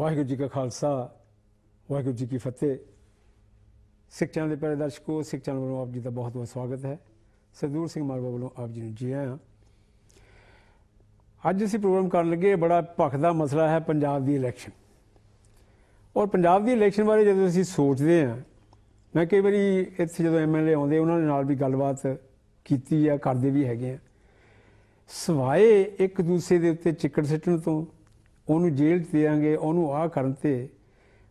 वाहिगुरू जी का खालसा वाहिगुरू जी की फतेह। सिख चैनल के प्यारे दर्शकों, सिख चैनल वालों आप जी का बहुत बहुत स्वागत है। सरदूर सिंह मालवा वालों आप जी जी आया। अज असीं प्रोग्राम कर लगे बड़ा भखदा मसला है पंजाब की इलैक्शन। और पंजाब की इलैक्शन बारे जो असीं सोचते हैं, मैं कई बार इत्थे जो MLA आउंदे उन्होंने नाल भी गलबात कीती है, करदे भी हैगे आ। सवाए एक दूसरे के उत्ते चिक्कड़ सिੱਟਣ तो ਉਹਨੂੰ जेल देंगे ਉਹਨੂੰ ਆਹ ਕਰਨ ਤੇ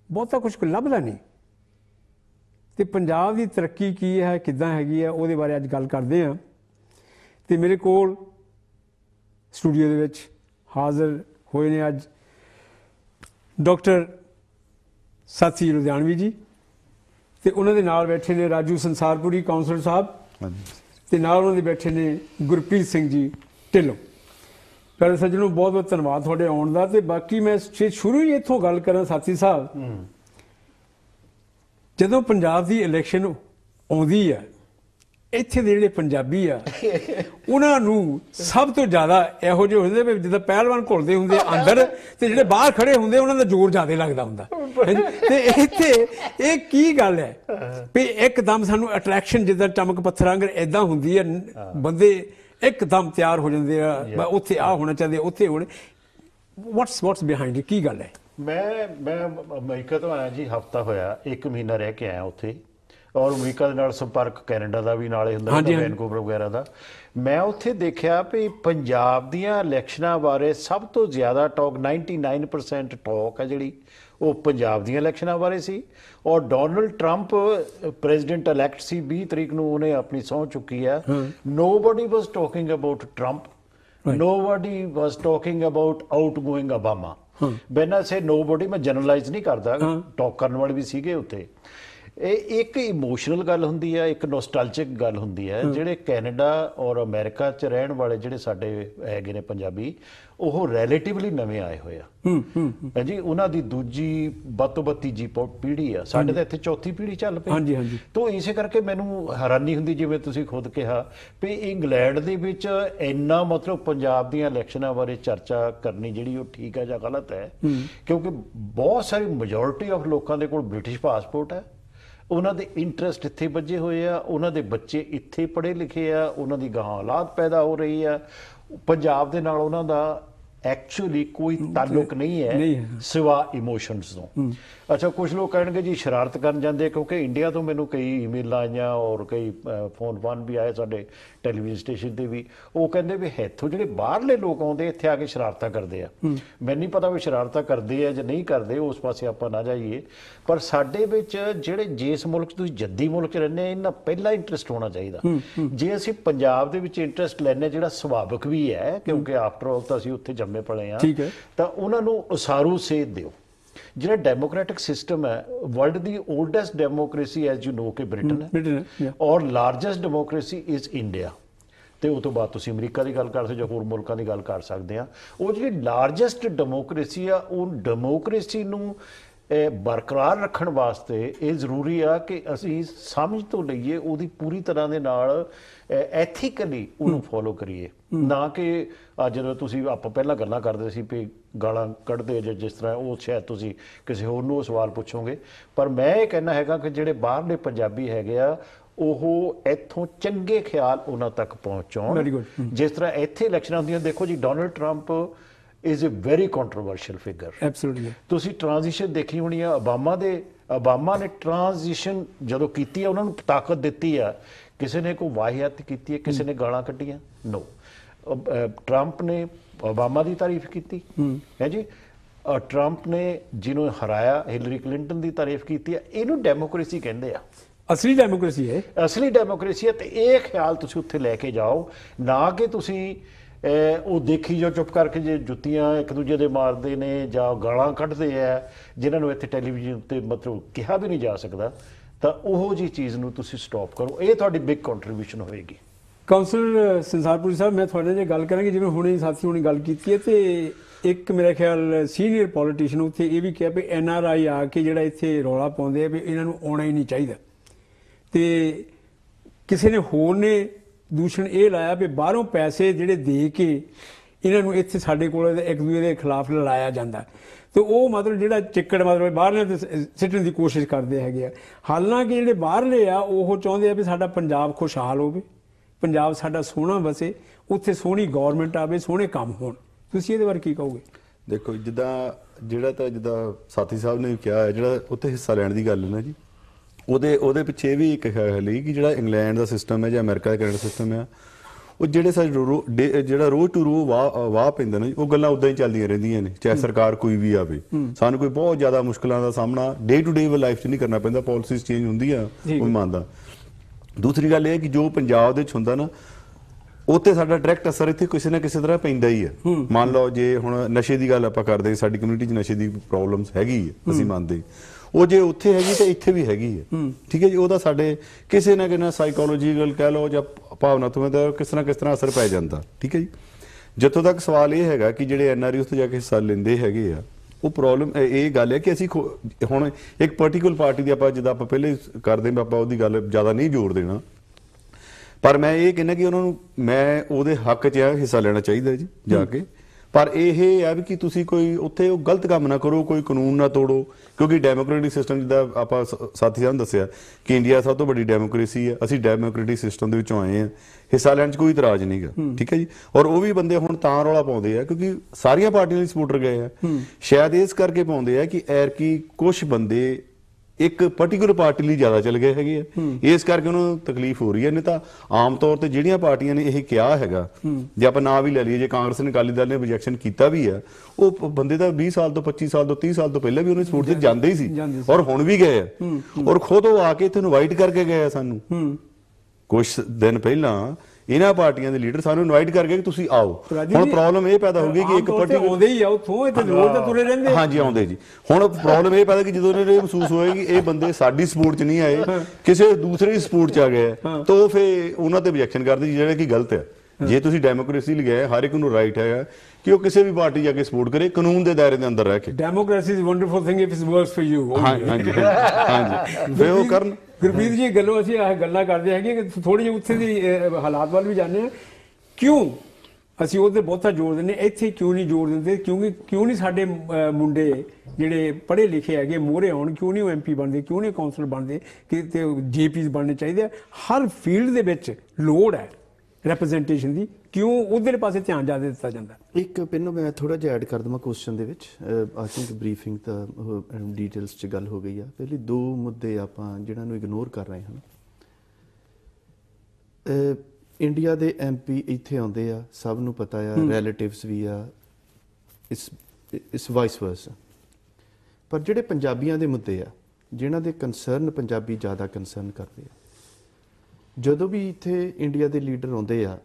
ਬਹੁਤਾ ਕੁਝ ਲੱਭਦਾ नहीं। तो पंजाब की तरक्की की है किद्दां हैगी है ਉਹਦੇ बारे अज गल करते हैं। तो मेरे कोल स्टूडियो ਦੇ ਵਿੱਚ हाजिर होए ने अज डॉक्टर साथी लुधियानवी जी, तो उन्होंने नाल बैठे ने राजू संसारपुरी काउंसलर साहब, तो नाल उन्होंने बैठे ने गुरप्रीत सिंह जी ढिल्लों। प्यारे सज्जनों बहुत बहुत धन्यवाद थोड़े आने का। तो बाकी मैं शुरू ही इतों गल करा साथी साहब, जदों पंजाब की इलैक्शन आउंदी है इत्थे दे जिहड़े पंजाबी आ उन्होंने सब तो ज़्यादा इहो जिहे हुंदे भी जिद्दां पहलवान घुलदे हुंदे अंदर ते जिहड़े बाहर खड़े हुंदे उन्हां दा जोर ज़्यादा लगदा हुंदा। ते इत्थे इह की गल है भी एकदम सानूं अट्रैक्शन जिद्दां चमक पत्थर आंगर इदां हुंदी है, बंदे एकदम तैयार हो जाते हैं उत्थे आ होना चाहिए उत्थे होने। व्हाट्स बिहाइंड की गल है? मैं अमरीका तो आया जी, हफ्ता होया, 1 महीना रह के आया उत्थे। और अमरीका दे नाल संपर्क कैनेडा का भी नाले हुंदा है, वैनकूवर वगैरह का। मैं उत्थे देखिया भी पंजाब दीयां इलैक्शनां बारे सब तो ज़्यादा टॉक 99% टॉक है जिहड़ी वो पंजाब दीयां इलैक्शनां बारे सी। और डोनाल्ड ट्रंप प्रेजिडेंट इलैक्ट सी, 20 तरीक नूं उन्हें अपनी सौं चुकी है। Nobody was talking about Trump, nobody was talking about out going Obama. When I से नोबडी, मैं जनरलाइज नहीं करता, टॉक करने वाले भी सीगे उत्थे। एक इमोशनल गल हुंदी है, एक नोस्टैल्जिक गल हुंदी है। जिहड़े कैनेडा और अमेरिका च रहण वाले जिहड़े साडे हैगे ने पंजाबी, ਉਹ ਰੈਲੇਟਿਵਲੀ ਨਵੇਂ ਆਏ ਹੋਏ ਆ ਜੀ। ਉਹਨਾਂ ਦੀ ਦੂਜੀ ਵੱਧ ਤੋਂ ਵੱਧ ਤੀਜੀ ਪੀੜ੍ਹੀ ਆ, ਸਾਡੇ ਤਾਂ ਇੱਥੇ ਚੌਥੀ ਪੀੜ੍ਹੀ ਚੱਲ ਪਈ। ਹਾਂਜੀ ਹਾਂਜੀ। ਤਾਂ ਇਸੇ ਕਰਕੇ ਮੈਨੂੰ ਹੈਰਾਨੀ ਹੁੰਦੀ, ਜਿਵੇਂ ਤੁਸੀਂ ਖੁਦ ਕਿਹਾ ਵੀ ਇੰਗਲੈਂਡ ਦੇ ਵਿੱਚ ਇੰਨਾ ਮਤਲਬ ਪੰਜਾਬ ਦੀਆਂ ਇਲੈਕਸ਼ਨਾਂ ਬਾਰੇ ਚਰਚਾ ਕਰਨੀ ਜਿਹੜੀ ਉਹ ਠੀਕ ਹੈ ਜਾਂ ਗਲਤ ਹੈ, ਕਿਉਂਕਿ ਬਹੁਤ ਸਾਰੀ ਮੈਜੋਰਿਟੀ ਆਫ ਲੋਕਾਂ ਦੇ ਕੋਲ ਬ੍ਰਿਟਿਸ਼ ਪਾਸਪੋਰਟ ਹੈ। ਉਹਨਾਂ ਦੇ ਇੰਟਰਸਟ ਇੱਥੇ ਵੱਜੇ ਹੋਏ ਆ, ਉਹਨਾਂ ਦੇ ਬੱਚੇ ਇੱਥੇ ਪੜ੍ਹੇ ਲਿਖੇ ਆ, ਉਹਨਾਂ ਦੀ ਗਾਂ ਔਲਾਦ ਪੈਦਾ ਹੋ ਰਹੀ ਆ। ਪੰਜਾਬ ਦੇ ਨਾਲ ਉਹਨਾਂ ਦਾ एक्चुअली कोई ताल्लुक नहीं है सिवा इमोशनस तो। अच्छा, कुछ लोग कहेंगे जी शरारत कर जाते, क्योंकि इंडिया तो मैंने कई ईमेल आईयां और कई फोन फान भी आए साडे टैलीविजन स्टेशन पर भी। वो कहते भी इत्थों जिहड़े बाहरले लोग आउंदे इत्थे आके शरारत करते हैं। मैनूं नहीं पता भी शरारत करते हैं जां नहीं करते, उस पासे आपां ना जाइए। पर साडे विच जिहड़े जिस मुल्क तुसीं जद्दी मुल्क च रहिंदे इन्हां पहला इंटरस्ट होना चाहिए। जे असीं पंजाब दे विच इंटरस्ट लैने जिहड़ा सुभाविक भी है, क्योंकि आफ्टर ऑल तां असीं उत्थे जम्मे पले हाँ, तो उन्होंने उसारू सेध दिओ। जो डेमोक्रेटिक सिस्टम है, वर्ल्ड की oldest democracy as you know कि ब्रिटेन है, और लार्जेस्ट डेमोक्रेसी इज इंडिया। तो उस तो बाद तुसीं अमरीका की गल कर सकते हो, होर मुल्कों की गल कर सकते हैं। वो जी लार्जेस्ट डेमोक्रेसी आ, उन डेमोक्रेसी नूं बरकरार रखने वास्ते ये जरूरी आ कि असीं समझ तो लईए, उहदी पूरी तरह दे नाल एथिकली उन्होंने फॉलो करिए। ना कि जो तुसीं आपां पहलां गल्लां करदे सी भी गालां कढ़दे जे जिस तरह, वो शायद तुसीं किसी होर नूं सवाल पुछोगे। पर मैं ये कहना हैगा कि जिहड़े बाहरले पंजाबी हैगे आ ਉਹ ਇੱਥੋਂ ਚੰਗੇ ਖਿਆਲ ਉਹਨਾਂ ਤੱਕ ਪਹੁੰਚਾਉਣ। ਜਿਸ ਤਰ੍ਹਾਂ ਇੱਥੇ ਇਲੈਕਸ਼ਨਾਂ ਹੁੰਦੀਆਂ, ਦੇਖੋ ਜੀ Donald Trump is a very controversial figure. Absolutely. तुसीं ट्रांजिशन देखी होनी है, ओबामा ने ट्रांजिशन जदों कीती है उन्होंने ताकत दी है। किसी ने कोई वाहियात की है, किसी ने गालां कड्ढियां, नो। ट्रंप ने ओबामा की तारीफ की है जी, ट्रंप ने जिन्होंने हराया हिलरी क्लिंटन की तारीफ की है। इनू डेमोक्रेसी कहते हैं, असली डेमोक्रेसी है, असली डेमोक्रेसी है। तो ये ख्याल तुसीं उत्थे लैके जाओ, ना कि तुसीं वो देखी जो चुप करके जो जुत्तियां एक दूजे दे मारते ने जां गालां कढ़दे है, जिन्होंने इत्थे टैलीविजन उत्ते मतलब कहा भी नहीं जा सकता। तो उहो जी चीज़ नूं तुसीं स्टॉप करो, ये तुहाडी बिग कंट्रीब्यूशन होएगी। काउंसलर संसारपुरी साहब, मैं थोड़े जे गल करांगी, जिवें हुणे साथी हुणे गल कीती है, तो एक मेरा ख्याल सीनियर पॉलिटिशियन उत्थे ये भी कहा भी NRI आके जिहड़ा इत्थे रौला पाउंदे आ भी इन्हां नूं आउणा ही नहीं चाहिदा। ते किसी ने होर ने दूषण ये लाया भी बाहरों पैसे जिहड़े दे के इन्हां नूं इत्थे साडे कोल एक दूजे के खिलाफ लड़ाया जाता। ਤੇ ਉਹ ਮਤਲਬ ਜਿਹੜਾ ਚਿੱਕੜ ਮਤਲਬ ਬਾਹਰਲੇ ਤੇ ਸਿੱਟਣ ਦੀ ਕੋਸ਼ਿਸ਼ ਕਰਦੇ ਹੈਗੇ ਆ। ਹਾਲਾਂਕਿ ਜਿਹੜੇ ਬਾਹਰਲੇ ਆ ਉਹ ਚਾਹੁੰਦੇ ਆ ਵੀ ਸਾਡਾ ਪੰਜਾਬ ਖੁਸ਼ਹਾਲ ਹੋਵੇ, ਪੰਜਾਬ ਸਾਡਾ ਸੋਹਣਾ ਵਸੇ, ਉੱਥੇ ਸੋਹਣੀ ਗੌਰਮੈਂਟ ਆਵੇ, ਸੋਹਣੇ ਕੰਮ ਹੋਣ। ਤੁਸੀਂ ਇਹਦੇ ਬਾਰੇ ਕੀ ਕਹੋਗੇ? ਦੇਖੋ ਜਿੱਦਾਂ ਸਾਥੀ ਸਾਹਿਬ ਨੇ ਕਿਹਾ ਹੈ, ਜਿਹੜਾ ਉੱਥੇ ਹਿੱਸਾ ਲੈਣ ਦੀ ਗੱਲ ਹੈ ਨਾ ਜੀ, ਉਹਦੇ ਪਿੱਛੇ ਵੀ ਇੱਕ ਹੈ ਲਈ ਕਿ ਜਿਹੜਾ ਇੰਗਲੈਂਡ ਦਾ ਸਿਸਟਮ ਹੈ ਜਾਂ ਅਮਰੀਕਾ ਦਾ ਕੈਨੇਡਾ ਸਿਸਟਮ ਹੈ, ਉਹ ਜਿਹੜੇ ਸਾਡੇ ਜਿਹੜਾ ਰੋਜ਼ ਟੂ ਰੋਜ਼ ਵਾਹ ਪੈਂਦਾ ਨਾ ਜੀ, ਉਹ ਗੱਲਾਂ ਉਦਾਂ ਹੀ ਚੱਲਦੀਆਂ ਰਹਿੰਦੀਆਂ ਨੇ, ਚਾਹੇ ਸਰਕਾਰ ਕੋਈ ਵੀ ਆਵੇ। ਸਾਨੂੰ ਕੋਈ ਬਹੁਤ ਜ਼ਿਆਦਾ ਮੁਸ਼ਕਲਾਂ ਦਾ ਸਾਹਮਣਾ ਡੇ ਟੂ ਡੇ ਲਾਈਫ 'ਚ ਨਹੀਂ ਕਰਨਾ ਪੈਂਦਾ, ਪਾਲਿਸੀਜ਼ ਚੇਂਜ ਹੁੰਦੀਆਂ, ਉਹ ਮੰਨਦਾ। ਦੂਸਰੀ ਗੱਲ ਇਹ ਹੈ ਕਿ ਜੋ ਪੰਜਾਬ ਦੇ ਵਿੱਚ ਹੁੰਦਾ ਨਾ, ਉੱਥੇ ਸਾਡਾ ਡਾਇਰੈਕਟ ਅਸਰ ਇੱਥੇ ਕਿਸੇ ਨਾ ਕਿਸੇ ਤਰ੍ਹਾਂ ਪੈਂਦਾ ਹੀ ਹੈ। ਮੰਨ ਲਓ ਜੇ ਹੁਣ ਨਸ਼ੇ ਦੀ ਗੱਲ ਆਪਾਂ ਕਰਦੇ, ਸਾਡੀ ਕਮਿਊਨਿਟੀ 'ਚ ਨਸ਼ੇ ਦੀ ਪ੍ਰੋਬਲਮਸ ਹੈਗੀ ਹੈ, ਅਸੀਂ ਮੰਨਦੇ, ਉਹ ਜੇ ਉੱਥੇ ਹੈਗੀ ਤਾਂ ਇੱਥੇ ਵੀ ਹੈਗੀ ਹੈ, ਠੀਕ ਹੈ ਜੀ। ਉਹਦਾ ਸਾਡੇ ਕਿਸੇ ਨਾ ਕਿਸੇ ਸਾਈਕੋਲੋਜੀਕਲ ਕਹਿ ਲਓ ਜਾਂ ਭਾਵਨਾਤਮਕ ਦਾ ਕਿਸ ਤਰ੍ਹਾਂ ਅਸਰ ਪੈ ਜਾਂਦਾ, ਠੀਕ ਹੈ ਜੀ। ਜਿੱਥੋਂ ਤੱਕ ਸਵਾਲ ਇਹ ਹੈਗਾ ਕਿ ਜਿਹੜੇ NRI ਉੱਥੇ ਜਾ ਕੇ ਹਿੱਸਾ ਲੈਂਦੇ ਹੈਗੇ ਆ, ਉਹ ਪ੍ਰੋਬਲਮ ਇਹ ਗੱਲ ਹੈ ਕਿ ਅਸੀਂ ਹੁਣ ਇੱਕ ਪਾਰਟੀਕੂਲਰ ਪਾਰਟੀ ਦੀ ਆਪਾਂ ਜਿੱਦਾਂ ਆਪਾਂ ਪਹਿਲੇ ਕਰਦੇ, ਆਪਾਂ ਉਹਦੀ ਗੱਲ ਜ਼ਿਆਦਾ ਨਹੀਂ ਜ਼ੋਰ ਦੇਣਾ, ਪਰ ਮੈਂ ਇਹ ਕਹਿੰਦਾ ਕਿ ਉਹਨਾਂ ਨੂੰ ਮੈਂ ਉਹਦੇ ਹੱਕ 'ਚ ਹਿੱਸਾ ਲੈਣਾ ਚਾਹੀਦਾ ਜੀ ਜਾ ਕੇ। ਪਰ ਇਹ ਹੈ ਵੀ ਕਿ ਤੁਸੀਂ ਕੋਈ ਉੱਥੇ ਉਹ ਗਲਤ ਕੰਮ ਨਾ ਕਰੋ, ਕੋਈ ਕਾਨੂੰਨ ਨਾ ਤੋੜੋ, ਕਿਉਂਕਿ ਡੈਮੋਕ੍ਰੇਟਿਕ ਸਿਸਟਮ ਜਿੱਦਾਂ ਆਪਾਂ ਸਾਥੀ ਸਾਹਿਬ ਨੇ ਦੱਸਿਆ ਕਿ ਇੰਡੀਆ ਸਭ ਤੋਂ ਵੱਡੀ ਡੈਮੋਕ੍ਰੇਸੀ ਹੈ, ਅਸੀਂ ਡੈਮੋਕ੍ਰੇਟਿਕ ਸਿਸਟਮ ਦੇ ਵਿੱਚੋਂ ਆਏ ਹਾਂ, ਹਿੱਸਾ ਲੈਣ 'ਚ ਕੋਈ ਇਤਰਾਜ਼ ਨਹੀਂ ਗਾ, ਠੀਕ ਹੈ ਜੀ। ਔਰ ਉਹ ਵੀ ਬੰਦੇ ਹੁਣ ਤਾਂ ਰੌਲਾ ਪਾਉਂਦੇ ਆ ਕਿਉਂਕਿ ਸਾਰੀਆਂ ਪਾਰਟੀਆਂ ਦੇ ਸਪੋਰਟਰ ਗਏ ਆ, ਸ਼ਾਇਦ ਇਸ ਕਰਕੇ ਪਾਉਂਦੇ ਆ ਕਿ ਐਰਕੀ ਕੁਛ ਬੰਦੇ ਇੱਕ ਪਾਰਟੀਕੂਲਰ ਪਾਰਟੀ ਲਈ ਜ਼ਿਆਦਾ ਚੱਲ ਗਏ ਹੈਗੇ ਆ, ਇਸ ਕਰਕੇ ਉਹਨਾਂ ਨੂੰ ਤਕਲੀਫ ਹੋ ਰਹੀ ਹੈ। ਨਹੀਂ ਤਾਂ ਆਮ ਤੌਰ ਤੇ ਜਿਹੜੀਆਂ ਪਾਰਟੀਆਂ ਨੇ ਇਹ ਕਿਹਾ ਹੈਗਾ, ਜੇ ਆਪਾਂ ਨਾਂ ਵੀ ਲੈ ਲਈਏ, ਜੇ ਕਾਂਗਰਸ ਨੇ ਅਕਾਲੀ ਦਲ ਨੇ ਰਿਜੈਕਸ਼ਨ ਕੀਤਾ ਵੀ ਆ, ਉਹ ਬੰਦੇ ਤਾਂ 20 ਸਾਲ ਤੋਂ 25 ਸਾਲ ਤੋਂ 30 ਸਾਲ ਤੋਂ ਪਹਿਲਾਂ ਵੀ ਉਹਨਾਂ ਸਪੋਰਟ ਤੇ ਜਾਂਦੇ ਹੀ ਸੀ ਔਰ ਹੁਣ ਵੀ ਗਏ ਆ, ਔਰ ਖੁਦ ਉਹ ਆ ਕੇ ਇੱਥੇ ਇਨਵਾਈਟ ਕਰਕੇ ਗਏ ਆ ਸਾਨੂੰ। ਕੁਝ ਦਿਨ ਪਹਿਲਾਂ ਇਹਨਾਂ ਪਾਰਟੀਆਂ ਦੇ ਲੀਡਰ ਸਾਨੂੰ ਇਨਵਾਈਟ ਕਰਕੇ ਕਿ ਤੁਸੀਂ ਆਓ। ਹੁਣ ਪ੍ਰੋਬਲਮ ਇਹ ਪੈਦਾ ਹੋ ਗਈ ਕਿ ਇੱਕ ਪਾਰਟੀ ਆਉਂਦੇ ਹੀ ਆ ਉੱਥੋਂ, ਇੱਥੇ ਰੋਜ਼ ਤੇ ਤੁਰੇ ਰਹਿੰਦੇ। ਹਾਂਜੀ ਆਉਂਦੇ ਜੀ। ਹੁਣ ਪ੍ਰੋਬਲਮ ਇਹ ਪੈਦਾ ਕਿ ਜਦੋਂ ਇਹਨਾਂ ਨੂੰ ਮਹਿਸੂਸ ਹੋਇਆ ਕਿ ਇਹ ਬੰਦੇ ਸਾਡੀ ਸਪੋਰਟ 'ਚ ਨਹੀਂ ਆਏ, ਕਿਸੇ ਦੂਸਰੇ ਦੀ ਸਪੋਰਟ 'ਚ ਆ ਗਏ, ਤਾਂ ਉਹ ਫਿਰ ਉਹਨਾਂ ਤੇ ਰਿਐਕਸ਼ਨ ਕਰਦੇ ਜਿਹੜਾ ਕਿ ਗਲਤ ਹੈ। ਜੇ ਤੁਸੀਂ ਡੈਮੋਕ੍ਰੇਸੀ ਲਈ ਗਏ, ਹਰ ਇੱਕ ਨੂੰ ਰਾਈਟ ਹੈਗਾ ਕਿ ਉਹ ਕਿਸੇ ਵੀ ਪਾਰਟੀ ਜਾ ਕੇ ਸਪੋਰਟ ਕਰੇ, ਕਾਨੂੰਨ ਦੇ ਦਾਇਰੇ ਦੇ ਅੰਦਰ ਰਹਿ ਕੇ। Democracy is wonderful thing if it works for you. ਹਾਂਜੀ ਫਿਰ ਉਹ ਕਰਨ। ਗੁਰਪ੍ਰੀਤ ਜੀ ਗੱਲੋਂ ਅਸੀਂ ਇਹ ਗੱਲਾਂ ਕਰਦੇ ਹੈਗੇ ਕਿ ਥੋੜੀ ਜਿਹੀ ਉੱਥੇ ਦੀ ਹਾਲਾਤ ਵੱਲ ਵੀ ਜਾਂਦੇ ਹਾਂ। ਕਿਉਂ ਅਸੀਂ ਉਹਦੇ ਬਹੁਤਾ ਜ਼ੋਰ ਦਿੰਦੇ, ਇੱਥੇ ਕਿਉਂ ਨਹੀਂ ਜ਼ੋਰ ਦਿੰਦੇ? ਕਿਉਂ ਨਹੀਂ ਸਾਡੇ ਮੁੰਡੇ ਜਿਹੜੇ ਪੜ੍ਹੇ ਲਿਖੇ ਹੈਗੇ ਮੋਹਰੇ ਆਉਣ? ਕਿਉਂ ਨਹੀਂ ਉਹ MP ਬਣਦੇ? ਕਿਉਂ ਨਹੀਂ ਕਾਉਂਸਲਰ ਬਣਦੇ? ਕਿਤੇ GPs ਬਣਨੇ ਚਾਹੀਦੇ ਆ। ਹਰ ਫੀਲਡ ਦੇ ਵਿੱਚ ਲੋੜ ਹੈ ਰਿਪਰੈਜ਼ੈਂਟੇਸ਼ਨ ਦੀ, ਕਿਉਂ ਉਧਰ ਪਾਸੇ ਧਿਆਨ ਜ਼ਿਆਦਾ ਦਿੱਤਾ ਜਾਂਦਾ? ਇੱਕ ਪਹਿਲਾਂ ਮੈਂ ਥੋੜਾ ਜਿਹਾ ਐਡ ਕਰ ਦਵਾਂ ਕੁਐਸਚਨ ਦੇ ਵਿੱਚ। ਆਈ ਥਿੰਕ ਬਰੀਫਿੰਗ ਤਾਂ ਡੀਟੇਲਸ 'ਚ ਗੱਲ ਹੋ ਗਈ ਆ। ਪਹਿਲੀ ਦੋ ਮੁੱਦੇ ਆਪਾਂ ਜਿਹਨਾਂ ਨੂੰ ਇਗਨੋਰ ਕਰ ਰਹੇ ਹਾਂ। ਇੰਡੀਆ ਦੇ MP ਇੱਥੇ ਆਉਂਦੇ ਆ, ਸਭ ਨੂੰ ਪਤਾ ਆ, ਰਿਲੇਟਿਵਸ ਵੀ ਆ, ਇਸ ਵਾਈਸ ਵਰਸਾ। ਪਰ ਜਿਹੜੇ ਪੰਜਾਬੀਆਂ ਦੇ ਮੁੱਦੇ ਆ, ਜਿਨ੍ਹਾਂ ਦੇ ਕੰਸਰਨ ਪੰਜਾਬੀ ਜ਼ਿਆਦਾ ਕੰਸਰਨ ਕਰਦੇ ਆ, ਜਦੋਂ ਵੀ ਇੱਥੇ ਇੰਡੀਆ ਦੇ ਲੀਡਰ ਆਉਂਦੇ ਆ,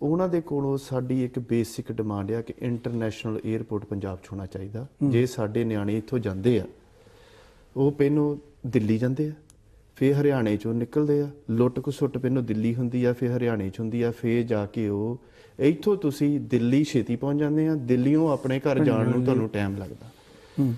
ਉਹਨਾਂ ਦੇ ਕੋਲੋਂ ਸਾਡੀ ਇੱਕ ਬੇਸਿਕ ਡਿਮਾਂਡ ਆ ਕਿ ਇੰਟਰਨੈਸ਼ਨਲ 에ਅਰਪੋਰਟ ਪੰਜਾਬ 'ਚ ਹੋਣਾ ਚਾਹੀਦਾ। ਜੇ ਸਾਡੇ ਨਿਆਣੇ ਇੱਥੋਂ ਜਾਂਦੇ ਆ, ਉਹ ਪਹਿਲੋਂ ਦਿੱਲੀ ਜਾਂਦੇ ਆ, ਫਿਰ ਹਰਿਆਣੇ 'ਚੋਂ ਨਿਕਲਦੇ ਆ, ਲੁੱਟ ਖਸੁੱਟ ਪਹਿਲੋਂ ਦਿੱਲੀ ਹੁੰਦੀ ਆ, ਫਿਰ ਹਰਿਆਣੇ 'ਚ ਹੁੰਦੀ ਆ, ਫਿਰ ਜਾ ਕੇ ਉਹ ਇੱਥੋਂ ਤੁਸੀਂ ਦਿੱਲੀ ਛੇਤੀ ਪਹੁੰਚ ਜਾਂਦੇ ਆ, ਦਿੱਲੀੋਂ ਆਪਣੇ ਘਰ ਜਾਣ ਨੂੰ ਤੁਹਾਨੂੰ ਟਾਈਮ ਲੱਗਦਾ।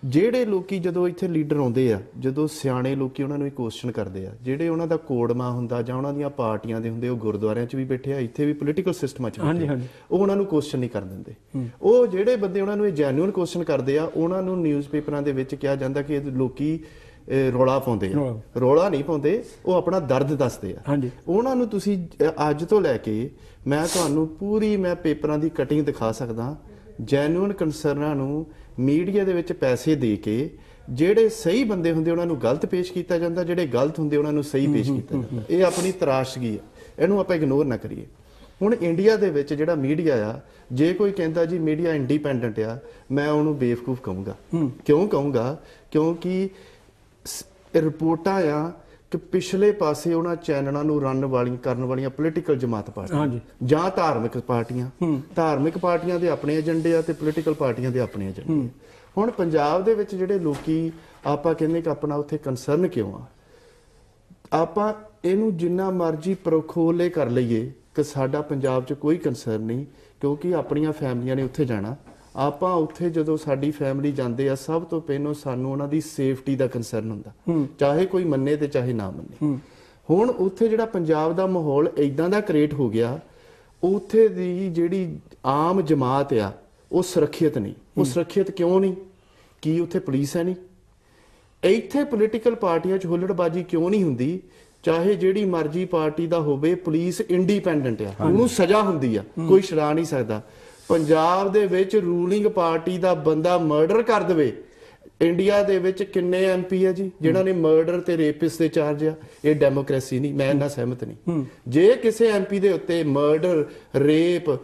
ਜਿਹੜੇ ਲੋਕੀ ਜਦੋਂ ਇੱਥੇ ਲੀਡਰ ਆਉਂਦੇ ਆ, ਜਦੋਂ ਸਿਆਣੇ ਲੋਕੀ ਉਹਨਾਂ ਨੂੰ ਇਹ ਕੁਐਸਚਨ ਕਰਦੇ ਆ, ਜਿਹੜੇ ਉਹਨਾਂ ਦਾ ਕੋੜਮਾ ਹੁੰਦਾ ਜਾਂ ਉਹਨਾਂ ਦੀਆਂ ਪਾਰਟੀਆਂ ਦੇ ਹੁੰਦੇ, ਉਹ ਗੁਰਦੁਆਰਿਆਂ 'ਚ ਵੀ ਬੈਠੇ ਆ, ਇੱਥੇ ਵੀ ਪੋਲੀਟੀਕਲ ਸਿਸਟਮਾਂ 'ਚ ਬੈਠੇ ਆ, ਉਹ ਉਹਨਾਂ ਨੂੰ ਕੁਐਸਚਨ ਨਹੀਂ ਕਰਨ ਦਿੰਦੇ। ਉਹ ਜਿਹੜੇ ਬੰਦੇ ਉਹਨਾਂ ਨੂੰ ਇਹ ਜੈਨੂਇਨ ਕੁਐਸਚਨ ਕਰਦੇ ਆ, ਉਹਨਾਂ ਨੂੰ ਨਿਊਜ਼ਪੇਪਰਾਂ ਦੇ ਵਿੱਚ ਕਿਹਾ ਜਾਂਦਾ ਕਿ ਇਹ ਲੋਕੀ ਰੌਲਾ ਪਾਉਂਦੇ ਆ। ਰੌਲਾ ਨਹੀਂ ਪਾਉਂਦੇ, ਉਹ ਆਪਣਾ ਦਰਦ ਦੱਸਦੇ ਆ। ਉਹਨਾਂ ਨੂੰ ਤੁਸੀਂ ਅੱਜ ਤੋਂ ਲੈ ਕੇ ਮੈਂ ਤੁਹਾਨੂੰ ਪੂਰੀ ਪੇਪਰਾਂ ਦੀ ਕਟਿੰਗ ਦਿਖਾ ਸਕਦਾ। ਜੈਨੂਇਨ ਕੰਸਰਨਾਂ ਨੂੰ ਮੀਡੀਆ ਦੇ ਵਿੱਚ ਪੈਸੇ ਦੇ ਕੇ ਜਿਹੜੇ ਸਹੀ ਬੰਦੇ ਹੁੰਦੇ ਉਹਨਾਂ ਨੂੰ ਗਲਤ ਪੇਸ਼ ਕੀਤਾ ਜਾਂਦਾ, ਜਿਹੜੇ ਗਲਤ ਹੁੰਦੇ ਉਹਨਾਂ ਨੂੰ ਸਹੀ ਪੇਸ਼ ਕੀਤਾ ਜਾਂਦਾ। ਇਹ ਆਪਣੀ ਤਰਾਸ਼ਗੀ ਆ, ਇਹਨੂੰ ਆਪਾਂ ਇਗਨੋਰ ਨਾ ਕਰੀਏ। ਹੁਣ ਇੰਡੀਆ ਦੇ ਵਿੱਚ ਜਿਹੜਾ ਮੀਡੀਆ ਆ, ਜੇ ਕੋਈ ਕਹਿੰਦਾ ਜੀ ਮੀਡੀਆ ਇੰਡੀਪੈਂਡੈਂਟ ਆ, ਮੈਂ ਉਹਨੂੰ ਬੇਵਕੂਫ ਕਹੂੰਗਾ। ਕਿਉਂ ਕਹੂੰਗਾ? ਕਿਉਂਕਿ ਰਿਪੋਰਟਾਂ ਆ ਕਿ ਪਿਛਲੇ ਪਾਸੇ ਉਹਨਾਂ ਚੈਨਲਾਂ ਨੂੰ ਕਰਨ ਵਾਲੀਆਂ ਪੋਲੀਟੀਕਲ ਜਮਾਤ ਪਾਰਟੀਆਂ ਜਾਂ ਧਾਰਮਿਕ ਪਾਰਟੀਆਂ ਦੇ ਆਪਣੇ ਏਜੰਡੇ ਆ ਤੇ ਪੋਲੀਟੀਕਲ ਪਾਰਟੀਆਂ ਦੇ ਆਪਣੇ ਏਜੰਡੇ। ਹੁਣ ਪੰਜਾਬ ਦੇ ਵਿੱਚ ਜਿਹੜੇ ਲੋਕੀ ਆਪਾਂ ਕਹਿੰਦੇ ਕਿ ਆਪਣਾ ਉੱਥੇ ਕੰਸਰਨ ਕਿਉਂ ਆ, ਆਪਾਂ ਇਹਨੂੰ ਜਿੰਨਾ ਮਰਜ਼ੀ ਪਰਖੋਲੇ ਕਰ ਲਈਏ ਕਿ ਸਾਡਾ ਪੰਜਾਬ 'ਚ ਕੋਈ ਕੰਸਰਨ ਨਹੀਂ, ਕਿਉਂਕਿ ਆਪਣੀਆਂ ਫੈਮਲੀਆਂ ਨੇ ਉੱਥੇ ਜਾਣਾ। ਆਪਾਂ ਉੱਥੇ ਜਦੋਂ ਸਾਡੀ ਫੈਮਿਲੀ ਜਾਂਦੇ ਆ, ਸਭ ਤੋਂ ਪਹਿਲਾਂ ਸਾਨੂੰ ਉਹਨਾਂ ਦੀ ਸੇਫਟੀ ਦਾ ਕੰਸਰਨ ਹੁੰਦਾ, ਚਾਹੇ ਕੋਈ ਮੰਨੇ ਤੇ ਚਾਹੇ ਨਾ ਮੰਨੇ। ਹੁਣ ਉੱਥੇ ਜਿਹੜਾ ਪੰਜਾਬ ਦਾ ਮਾਹੌਲ ਇਦਾਂ ਦਾ ਕ੍ਰੀਏਟ ਹੋ ਗਿਆ, ਉੱਥੇ ਦੀ ਜਿਹੜੀ ਆਮ ਜਮਾਤ ਆ ਉਹ ਸੁਰੱਖਿਅਤ ਨਹੀਂ। ਉਹ ਸੁਰੱਖਿਅਤ ਕਿਉਂ ਨਹੀਂ? ਕੀ ਉੱਥੇ ਪੁਲਿਸ ਹੈ ਨਹੀਂ? ਇੱਥੇ ਪੋਲੀਟੀਕਲ ਪਾਰਟੀਆਂ 'ਚ ਹੁੱਲੜਬਾਜੀ ਕਿਉਂ ਨਹੀਂ ਹੁੰਦੀ? ਚਾਹੇ ਜਿਹੜੀ ਮਰਜ਼ੀ ਪਾਰਟੀ ਦਾ ਹੋਵੇ, ਪੁਲਿਸ ਇੰਡੀਪੈਂਡੈਂਟ ਆ, ਉਹਨੂੰ ਸਜ਼ਾ ਹੁੰਦੀ ਆ, ਕੋਈ ਛੁਡਾ ਨਹੀਂ ਸਕਦਾ। ਪੰਜਾਬ ਦੇ ਵਿੱਚ ਰੂਲਿੰਗ ਪਾਰਟੀ ਦਾ ਬੰਦਾ ਮਰਡਰ ਕਰ ਦੇਵੇ, ਇੰਡੀਆ ਦੇ ਵਿੱਚ ਕਿੰਨੇ MP ਆ ਜੀ ਜਿਨ੍ਹਾਂ ਨੇ ਮਰਡਰ ਤੇ ਰੇਪਿਸ ਦੇ ਚਾਰਜ ਆ? ਇਹ ਡੈਮੋਕ੍ਰੇਸੀ ਨਹੀਂ, ਮੈਂ ਇਹਨਾਂ ਸਹਿਮਤ ਨਹੀਂ। ਜੇ ਕਿਸੇ MP ਦੇ ਉੱਤੇ ਮਰਡਰ, ਰੇਪ,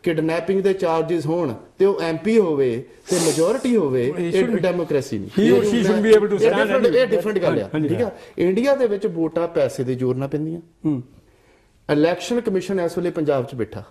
ਕਿਡਨੈਪਿੰਗ ਦੇ ਚਾਰजेस ਹੋਣ ਤੇ ਉਹ MP ਹੋਵੇ ਤੇ ਮੈਜੋਰਿਟੀ ਹੋਵੇ, ਇਹ ਡੈਮੋਕ੍ਰੇਸੀ ਨਹੀਂ। ਇਹ ਡਿਫਰੈਂਟ ਗੱਲ ਆ, ਠੀਕ ਆ। ਇੰਡੀਆ ਦੇ ਵਿੱਚ ਵੋਟਾਂ ਪੈਸੇ ਦੇ ਜ਼ੋਰ ਨਾਲ ਪੈਂਦੀਆਂ। ਇਲੈਕਸ਼ਨ ਕਮਿਸ਼ਨ ਇਸ ਵੇਲੇ ਪੰਜਾਬ 'ਚ ਬੈਠਾ,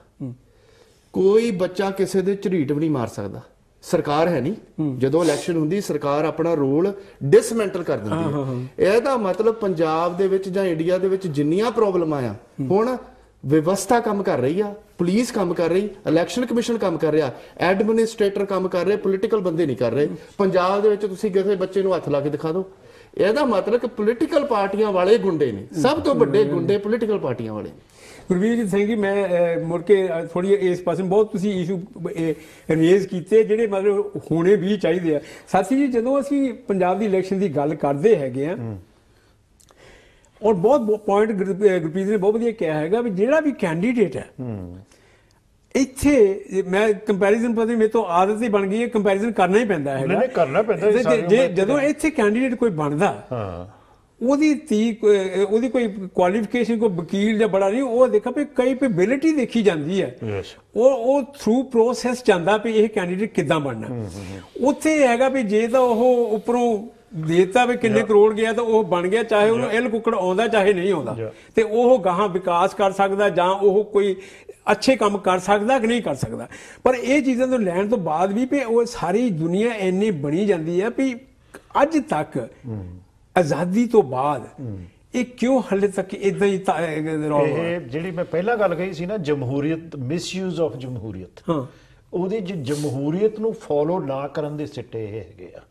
ਕੋਈ ਬੱਚਾ ਕਿਸੇ ਦੇ ਝਰੀਟ ਵੀ ਨਹੀਂ ਮਾਰ ਸਕਦਾ। ਸਰਕਾਰ ਹੈ ਨਹੀਂ, ਜਦੋਂ ਇਲੈਕਸ਼ਨ ਹੁੰਦੀ ਸਰਕਾਰ ਆਪਣਾ ਰੋਲ ਡਿਸਮੈਂਟਲ ਕਰ ਦਿੰਦੀ ਹੈ। ਇਹਦਾ ਮਤਲਬ ਪੰਜਾਬ ਦੇ ਵਿੱਚ ਜਾਂ ਇੰਡੀਆ ਦੇ ਵਿੱਚ ਜਿੰਨੀਆਂ ਪ੍ਰੋਬਲਮਾਂ ਆ, ਹੁਣ ਵਿਵਸਥਾ ਕੰਮ ਕਰ ਰਹੀ ਆ, ਪੁਲਿਸ ਕੰਮ ਕਰ ਰਹੀ, ਇਲੈਕਸ਼ਨ ਕਮਿਸ਼ਨ ਕੰਮ ਕਰ ਰਿਹਾ, ਐਡਮਿਨਿਸਟ੍ਰੇਟਰ ਕੰਮ ਕਰ ਰਹੇ, ਪੋਲੀਟੀਕਲ ਬੰਦੇ ਨਹੀਂ ਕਰ ਰਹੇ। ਪੰਜਾਬ ਦੇ ਵਿੱਚ ਤੁਸੀਂ ਕਿਸੇ ਬੱਚੇ ਨੂੰ ਹੱਥ ਲਾ ਕੇ ਦਿਖਾ ਦਿਓ। ਇਹਦਾ ਮਤਲਬ ਕਿ ਪੋਲੀਟੀਕਲ ਪਾਰਟੀਆਂ ਵਾਲੇ ਗੁੰਡੇ ਨੇ, ਸਭ ਤੋਂ ਵੱਡੇ ਗੁੰਡੇ ਪੋਲੀਟੀਕਲ ਪਾਰਟੀਆਂ ਵਾਲੇ ਨੇ। ਗੁਰਵੀਰ ਜੀ ਸਿੰਘ ਜੀ, ਮੈਂ ਮੁੜ ਕੇ ਥੋੜੀ ਇਸ ਪਾਸੇ ਬਹੁਤ ਤੁਸੀਂ ਇਸ਼ੂ ਰੇਜ਼ ਕੀਤੇ ਜਿਹੜੇ ਮਤਲਬ ਹੋਣੇ ਵੀ ਚਾਹੀਦੇ ਆ। ਸਾਥੀ ਜੀ, ਜਦੋਂ ਅਸੀਂ ਪੰਜਾਬ ਦੀ ਇਲੈਕਸ਼ਨ ਦੀ ਗੱਲ ਕਰਦੇ ਹੈਗੇ ਆ, ਔਰ ਬਹੁਤ ਪੁਆਇੰਟ ਗੁਰਪ੍ਰੀਤ ਨੇ ਬਹੁਤ ਵਧੀਆ ਕਿਹਾ ਹੈਗਾ ਵੀ ਜਿਹੜਾ ਵੀ ਕੈਂਡੀਡੇਟ ਹੈ, ਇੱਥੇ ਮੈਂ ਕੰਪੈਰੀਜ਼ਨ ਪਤਾ ਮੇਰੇ ਤੋਂ ਆਦਤ ਹੀ ਬਣ ਗਈ ਹੈ, ਕੰਪੈਰੀਜ਼ਨ ਕਰਨਾ ਹੀ ਪੈਂਦਾ ਹੈਗਾ। ਨਹੀਂ ਕਰਨਾ ਪੈਂਦਾ ਜੇ ਜਦੋਂ ਇੱਥੇ ਕੈਂਡੀਡੇਟ ਕੋਈ ਬਣਦਾ, ਉਹਦੀ ਕੋਈ ਕੁਆਲੀਫਿਕੇਸ਼ਨ, ਕੋਈ ਵਕੀਲ ਜਾਂ ਬੜਾ ਨਹੀਂ, ਉਹ ਦੇਖਾ ਵੀ ਕੈਪੇਬਿਲਿਟੀ ਦੇਖੀ ਜਾਂਦੀ ਹੈ। ਉਹ ਥਰੂ ਪ੍ਰੋਸੈਸ ਜਾਂਦਾ ਵੀ ਇਹ ਕੈਂਡੀਡੇਟ ਕਿੱਦਾਂ ਬਣਨਾ। ਉੱਥੇ ਹੈਗਾ ਵੀ ਜੇ ਤਾਂ ਉਹ ਉੱਪਰੋਂ ਦੇਤਾ ਵੀ ਕਿੰਨੇ ਕਰੋੜ ਗਿਆ ਤਾਂ ਉਹ ਬਣ ਗਿਆ, ਚਾਹੇ ਉਹਨੂੰ ਇਲ ਕੁੱਕੜ ਆਉਂਦਾ ਚਾਹੇ ਨਹੀਂ ਆਉਂਦਾ, ਤੇ ਉਹ ਗਾਹਾਂ ਵਿਕਾਸ ਕਰ ਸਕਦਾ ਜਾਂ ਉਹ ਕੋਈ ਅੱਛੇ ਕੰਮ ਕਰ ਸਕਦਾ ਕਿ ਨਹੀਂ ਕਰ ਸਕਦਾ। ਪਰ ਇਹ ਚੀਜ਼ਾਂ ਤੋਂ ਲੈਣ ਤੋਂ ਬਾਅਦ ਵੀ ਵੀ ਉਹ ਸਾਰੀ ਦੁਨੀਆ ਇੰਨੀ ਬਣੀ ਜਾਂਦੀ ਹੈ ਵੀ ਅੱਜ ਤੱਕ ਆਜ਼ਾਦੀ ਤੋਂ ਬਾਅਦ ਇਹ ਕਿਉਂ ਹਾਲੇ ਤੱਕ ਇਦਾਂ ਹੀ ਇਹ ਜਿਹੜੀ ਮੈਂ ਪਹਿਲਾਂ ਗੱਲ ਕਹੀ ਸੀ ਨਾ, ਜਮਹੂਰੀਅਤ, ਮਿਸਯੂਜ਼ ਆਫ ਜਮਹੂਰੀਅਤ, ਉਹਦੀ ਜਮਹੂਰੀਅਤ ਨੂੰ ਫੋਲੋ ਨਾ ਕਰਨ ਦੇ ਸਿੱਟੇ ਇਹ ਹੈਗੇ ਆ।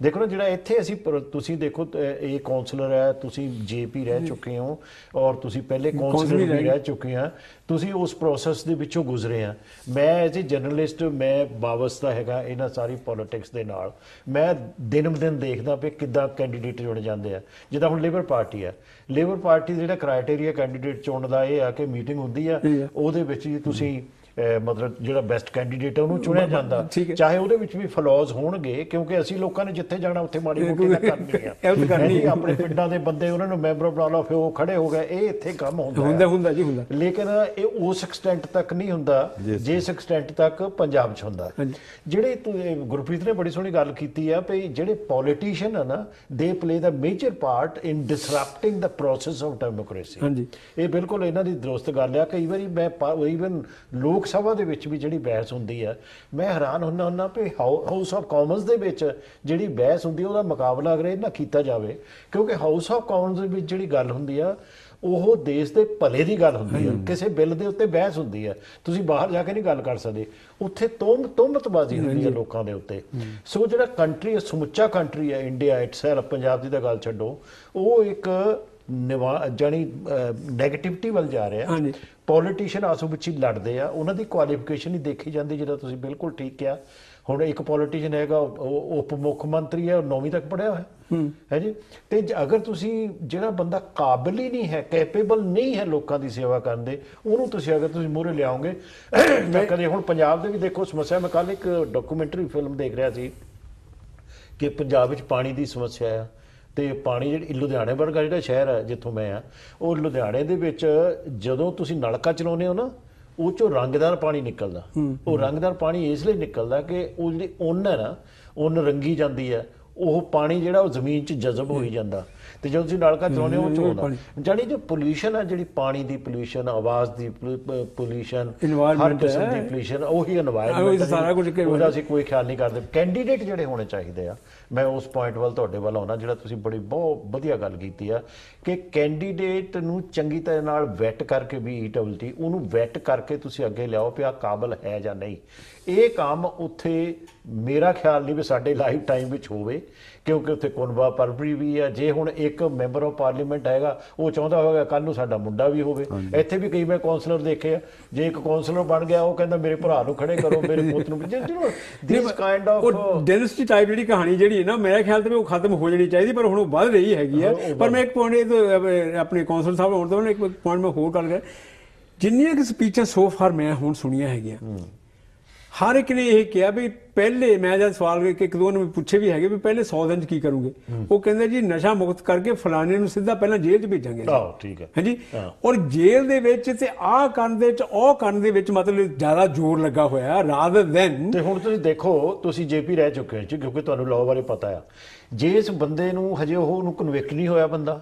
ਦੇਖੋ ਨਾ, ਜਿਹੜਾ ਇੱਥੇ ਅਸੀਂ ਤੁਸੀਂ ਦੇਖੋ ਇਹ ਕਾਉਂਸਲਰ ਹੈ, ਤੁਸੀਂ JP ਰਹਿ ਚੁੱਕੇ ਹੋ ਔਰ ਤੁਸੀਂ ਪਹਿਲੇ ਕਾਉਂਸਲਰ ਵੀ ਰਹਿ ਚੁੱਕੇ ਆ, ਤੁਸੀਂ ਉਸ ਪ੍ਰੋਸੈਸ ਦੇ ਵਿੱਚੋਂ ਗੁਜ਼ਰੇ ਆ। ਮੈਂ ਐਜ਼ ਏ ਜਰਨਲਿਸਟ, ਮੈਂ ਵਾਬਸਤਾ ਹੈਗਾ ਇਹਨਾਂ ਸਾਰੀ ਪੋਲੀਟਿਕਸ ਦੇ ਨਾਲ। ਮੈਂ ਦਿਨ ਬ ਦਿਨ ਦੇਖਦਾ ਵੀ ਕਿੱਦਾਂ ਕੈਂਡੀਡੇਟ ਚੁਣੇ ਜਾਂਦੇ ਆ। ਜਿੱਦਾਂ ਹੁਣ ਲੇਬਰ ਪਾਰਟੀ ਆ, ਲੇਬਰ ਪਾਰਟੀ ਦਾ ਜਿਹੜਾ ਕ੍ਰਾਈਟੇਰੀਆ ਕੈਂਡੀਡੇਟ ਚੁਣਨ ਦਾ ਇਹ ਆ ਕਿ ਮੀਟਿੰਗ ਹੁੰਦੀ ਆ, ਉਹਦੇ ਵਿੱਚ ਜੀ ਤੁਸੀਂ ਮਤਲਬ ਜਿਹੜਾ ਬੈਸਟ ਕੈਂਡੀਡੇਟ ਉਹਨੂੰ ਚੁਣਿਆ ਜਾਂਦਾ, ਚਾਹੇ ਉਹਦੇ ਵਿੱਚ ਵੀ ਫਲॉज ਹੋਣਗੇ, ਕਿਉਂਕਿ ਅਸੀਂ ਲੋਕਾਂ ਨੇ ਜਿੱਥੇ ਜਾਣਾ ਉੱਥੇ ਮਾੜੀ ਮੋਟੀ ਕਰਨੀ ਆ। ਆਪਣੇ ਪਿੰਡਾਂ ਦੇ ਬੰਦੇ ਉਹਨਾਂ ਨੂੰ ਮੈਂਬਰ ਬਣਾ ਲਓ, ਫਿਰ ਉਹ ਖੜੇ ਹੋ ਗਏ, ਇਹ ਇੱਥੇ ਕੰਮ ਹੁੰਦਾ ਜੀ ਹੁੰਦਾ। ਲੇਕਿਨ ਇਹ ਉਸ ਐਕਸਟੈਂਟ ਤੱਕ ਨਹੀਂ ਹੁੰਦਾ ਜਿਸ ਐਕਸਟੈਂਟ ਤੱਕ ਪੰਜਾਬ 'ਚ ਹੁੰਦਾ। ਜਿਹੜੇ ਗੁਰਪ੍ਰੀਤ ਨੇ ਬੜੀ ਸੋਹਣੀ ਗੱਲ ਕੀਤੀ ਆ ਵੀ ਜਿਹੜੇ ਪੋਲੀਟੀਸ਼ੀਅਨ ਆ ਨਾ, they play the major part in disrupting the process of democracy. ਇਹ ਬਿਲਕੁਲ ਇਹਨਾਂ ਦੀ ਦਰੁਸਤ ਗੱਲ ਆ। ਕਈ ਵਾਰੀ ਮੈਂ ਈਵਨ ਲੋਕ ਸਭਾ ਦੇ ਵਿੱਚ ਵੀ ਜਿਹੜੀ ਬਹਿਸ ਹੁੰਦੀ ਆ, ਮੈਂ ਹੈਰਾਨ ਹੁੰਦਾ ਵੀ ਹਾਊਸ ਆਫ ਕਾਮਨਸ ਦੇ ਵਿੱਚ ਜਿਹੜੀ ਬਹਿਸ ਹੁੰਦੀ ਉਹਦਾ ਮੁਕਾਬਲਾ ਅਗਰ ਇਹ ਨਾ ਕੀਤਾ ਜਾਵੇ, ਕਿਉਂਕਿ ਹਾਊਸ ਆਫ ਕਾਮਨਸ ਦੇ ਵਿੱਚ ਜਿਹੜੀ ਗੱਲ ਹੁੰਦੀ ਆ ਉਹ ਦੇਸ਼ ਦੇ ਭਲੇ ਦੀ ਗੱਲ ਹੁੰਦੀ ਆ। ਕਿਸੇ ਬਿੱਲ ਦੇ ਉੱਤੇ ਬਹਿਸ ਹੁੰਦੀ ਆ, ਤੁਸੀਂ ਬਾਹਰ ਜਾ ਕੇ ਨਹੀਂ ਗੱਲ ਕਰ ਸਕਦੇ, ਉੱਥੇ ਤੋਮਤਬਾਜ਼ੀ ਹੁੰਦੀ ਆ ਲੋਕਾਂ ਦੇ ਉੱਤੇ। ਸੋ ਜਿਹੜਾ ਕੰਟਰੀ, ਸਮੁੱਚਾ ਕੰਟਰੀ ਆ ਇੰਡੀਆ ਇਟਸੈਲਫ, ਪੰਜਾਬ ਦੀ ਤਾਂ ਗੱਲ ਛੱਡੋ, ਉਹ ਇੱਕ ਜਾਣੀ ਨੈਗੇਟਿਵਿਟੀ ਵੱਲ ਜਾ ਰਿਹਾ। ਪੋਲੀਟੀਸ਼ੀਅਨ ਆਪਸ ਵਿੱਚ ਹੀ ਲੜਦੇ ਆ, ਉਹਨਾਂ ਦੀ ਕੁਆਲੀਫਿਕੇਸ਼ਨ ਹੀ ਦੇਖੀ ਜਾਂਦੀ, ਜਿਹੜਾ ਤੁਸੀਂ ਬਿਲਕੁਲ ਠੀਕ ਕਿਹਾ। ਹੁਣ ਇੱਕ ਪੋਲੀਟੀਸ਼ੀਅਨ ਹੈਗਾ, ਉਹ ਉਪ ਮੁੱਖ ਮੰਤਰੀ ਹੈ, ਉਹ 9ਵੀਂ ਤੱਕ ਪੜ੍ਹਿਆ ਹੋਇਆ ਹੈ ਜੀ, ਤੇ ਅਗਰ ਤੁਸੀਂ ਜਿਹੜਾ ਬੰਦਾ ਕਾਬਿਲ ਹੀ ਨਹੀਂ ਹੈ, ਕੈਪੇਬਲ ਨਹੀਂ ਹੈ ਲੋਕਾਂ ਦੀ ਸੇਵਾ ਕਰਨ ਦੇ, ਉਹਨੂੰ ਤੁਸੀਂ ਅਗਰ ਤੁਸੀਂ ਮੂਹਰੇ ਲਿਆਓਗੇ ਕਦੇ। ਹੁਣ ਪੰਜਾਬ ਦੇ ਵੀ ਦੇਖੋ ਸਮੱਸਿਆ, ਮੈਂ ਕੱਲ੍ਹ ਇੱਕ ਡਾਕੂਮੈਂਟਰੀ ਫਿਲਮ ਦੇਖ ਰਿਹਾ ਸੀ ਕਿ ਪੰਜਾਬ ਵਿੱਚ ਪਾਣੀ ਦੀ ਸਮੱਸਿਆ ਆ, ਤੇ ਪਾਣੀ ਜਿਹੜੀ ਲੁਧਿਆਣੇ ਵਰਗਾ ਜਿਹੜਾ ਸ਼ਹਿਰ ਹੈ ਜਿੱਥੋਂ ਮੈਂ ਆ, ਉਹ ਲੁਧਿਆਣੇ ਦੇ ਵਿੱਚ ਜਦੋਂ ਤੁਸੀਂ ਨਲਕਾ ਚਲਾਉਂਦੇ ਹੋ ਨਾ, ਉਹ 'ਚੋਂ ਰੰਗਦਾਰ ਪਾਣੀ ਨਿਕਲਦਾ। ਉਹ ਰੰਗਦਾਰ ਪਾਣੀ ਇਸ ਲਈ ਨਿਕਲਦਾ ਕਿ ਉਹ ਜਿਹੜੀ ਉੱਨ ਹੈ ਨਾ, ਉੱਨ ਰੰਗੀ ਜਾਂਦੀ ਹੈ, ਉਹ ਪਾਣੀ ਜਿਹੜਾ ਉਹ ਜ਼ਮੀਨ 'ਚ ਜਜ਼ਬ ਹੋਈ ਜਾਂਦਾ, ਤੇ ਜਦੋਂ ਤੁਸੀਂ ਨਲਕਾ ਚਲਾਉਂਦੇ ਹੋ ਉਹ 'ਚ ਆਉਂਦਾ। ਜਾਣੀ ਜੋ ਪੋਲਿਊਸ਼ਨ ਹੈ, ਜਿਹੜੀ ਪਾਣੀ ਦੀ ਪੋਲਿਊਸ਼ਨ, ਆਵਾਜ਼ ਦੀ ਪੋਲਿਊਸ਼ਨ, ਹਰ ਕਿਸਮ ਦੀ ਪੋਲਿਊਸ਼ਨ, ਉਹੀ এনवायरमेंट, ਉਹਦਾ ਅਸੀਂ ਕੋਈ ਖਿਆਲ ਨਹੀਂ ਕਰਦੇ। ਕੈਂਡੀਡੇਟ ਜਿਹੜੇ ਹੋਣੇ ਚਾਹੀਦੇ ਆ, ਮੈਂ ਉਸ ਪੁਆਇੰਟ ਵੱਲ ਤੁਹਾਡੇ ਵੱਲ ਆਉਣਾ ਜਿਹੜਾ ਤੁਸੀਂ ਬੜੀ ਬਹੁਤ ਵਧੀਆ ਗੱਲ ਕੀਤੀ ਆ ਕਿ ਕੈਂਡੀਡੇਟ ਨੂੰ ਚੰਗੀ ਤਰ੍ਹਾਂ ਨਾਲ ਵੈਟ ਕਰਕੇ, BEWT ਉਹਨੂੰ ਵੈਟ ਕਰਕੇ ਤੁਸੀਂ ਅੱਗੇ ਲਿਆਓ ਪਿਆ ਕਾਬਲ ਹੈ ਜਾਂ ਨਹੀਂ। ਇਹ ਕੰਮ ਉੱਥੇ ਮੇਰਾ ਖਿਆਲ ਨਹੀਂ ਵੀ ਸਾਡੇ ਲਾਈਫ ਟਾਈਮ ਵਿੱਚ ਹੋਵੇ, ਕਿਉਂਕਿ ਉੱਥੇ ਕੁਨਬਾ ਪਰਵਰੀ ਵੀ ਆ। ਜੇ ਹੁਣ ਇੱਕ ਮੈਂਬਰ ਆਫ ਪਾਰਲੀਮੈਂਟ ਹੈਗਾ, ਉਹ ਚਾਹੁੰਦਾ ਹੋਵੇਗਾ ਕੱਲ ਨੂੰ ਸਾਡਾ ਮੁੰਡਾ ਵੀ ਹੋਵੇ। ਇੱਥੇ ਵੀ ਕਈ ਮੈਂ ਕਾਉਂਸਲਰ ਦੇਖੇ ਆ, ਜੇ ਇੱਕ ਕਾਉਂਸਲਰ ਬਣ ਗਿਆ ਉਹ ਕਹਿੰਦਾ ਮੇਰੇ ਭਰਾ ਨੂੰ ਖੜੇ ਕਰੋ, ਮੇਰੇ ਪੁੱਤ ਨੂੰ। ਦਿਸ ਕਾਈਂਡ ਆਫ ਡੈਨਿਸਟੀ ਟਾਈਪ ਜਿਹੜੀ ਕਹਾਣੀ ਜਿਹੜੀ ਹੈ ਨਾ, ਮੇਰੇ ਖਿਆਲ ਤੇ ਉਹ ਖਤਮ ਹੋ ਜਾਣੀ ਚਾਹੀਦੀ, ਪਰ ਹੁਣ ਉਹ ਵੱਧ ਰਹੀ ਹੈਗੀ ਆ। ਪਰ ਮੈਂ ਇੱਕ ਪੁਆਇੰਟ ਆਪਣੇ ਕਾਉਂਸਲਰ ਸਾਹਿਬ ਹੋਣ ਤੋਂ ਇੱਕ ਪੁਆਇੰਟ ਮੈਂ ਹੋਰ ਗੱਲ ਕਰ, ਜਿੰਨੀਆਂ ਕਿ ਸਪੀਚਾਂ ਸੋ ਫਾਰ ਮੈਂ ਹੁਣ ਸੁਣੀਆਂ ਹੈਗੀਆਂ, ਹਰ ਇੱਕ ਨੇ ਇਹ ਕਿਹਾ ਵੀ ਪਹਿਲੇ, ਮੈਂ ਜਦ ਸਵਾਲ ਇੱਕ ਦੋ ਨੇ ਪੁੱਛੇ ਵੀ ਹੈਗੇ ਵੀ ਪਹਿਲੇ 100 ਦਿਨ 'ਚ ਕੀ ਕਰੋਗੇ, ਉਹ ਕਹਿੰਦੇ ਜੀ ਨਸ਼ਾ ਮੁਕਤ ਕਰਕੇ ਫਲਾਣੇ ਨੂੰ ਸਿੱਧਾ ਪਹਿਲਾਂ ਜੇਲ੍ਹ 'ਚ ਭੇਜਾਂਗੇ। ਠੀਕ ਹੈ ਹਾਂਜੀ, ਔਰ ਜੇਲ੍ਹ ਦੇ ਵਿੱਚ ਤੇ ਆਹ ਕਰਨ ਦੇ ਵਿੱਚ, ਉਹ ਕਰਨ ਦੇ ਵਿੱਚ ਮਤਲਬ ਜ਼ਿਆਦਾ ਜ਼ੋਰ ਲੱਗਾ ਹੋਇਆ ਰਾਦਰ ਦੈਨ। ਤੇ ਹੁਣ ਤੁਸੀਂ ਦੇਖੋ, ਤੁਸੀਂ ਜੇਪੀ ਰਹਿ ਚੁੱਕੇ ਹੋ, ਕਿਉਂਕਿ ਤੁਹਾਨੂੰ ਲਾਅ ਬਾਰੇ ਪਤਾ ਆ। ਜੇ ਇਸ ਬੰਦੇ ਨੂੰ ਹਜੇ ਉਹਨੂੰ ਕਨਵਿਕਟ ਨਹੀਂ ਹੋਇਆ ਬੰਦਾ,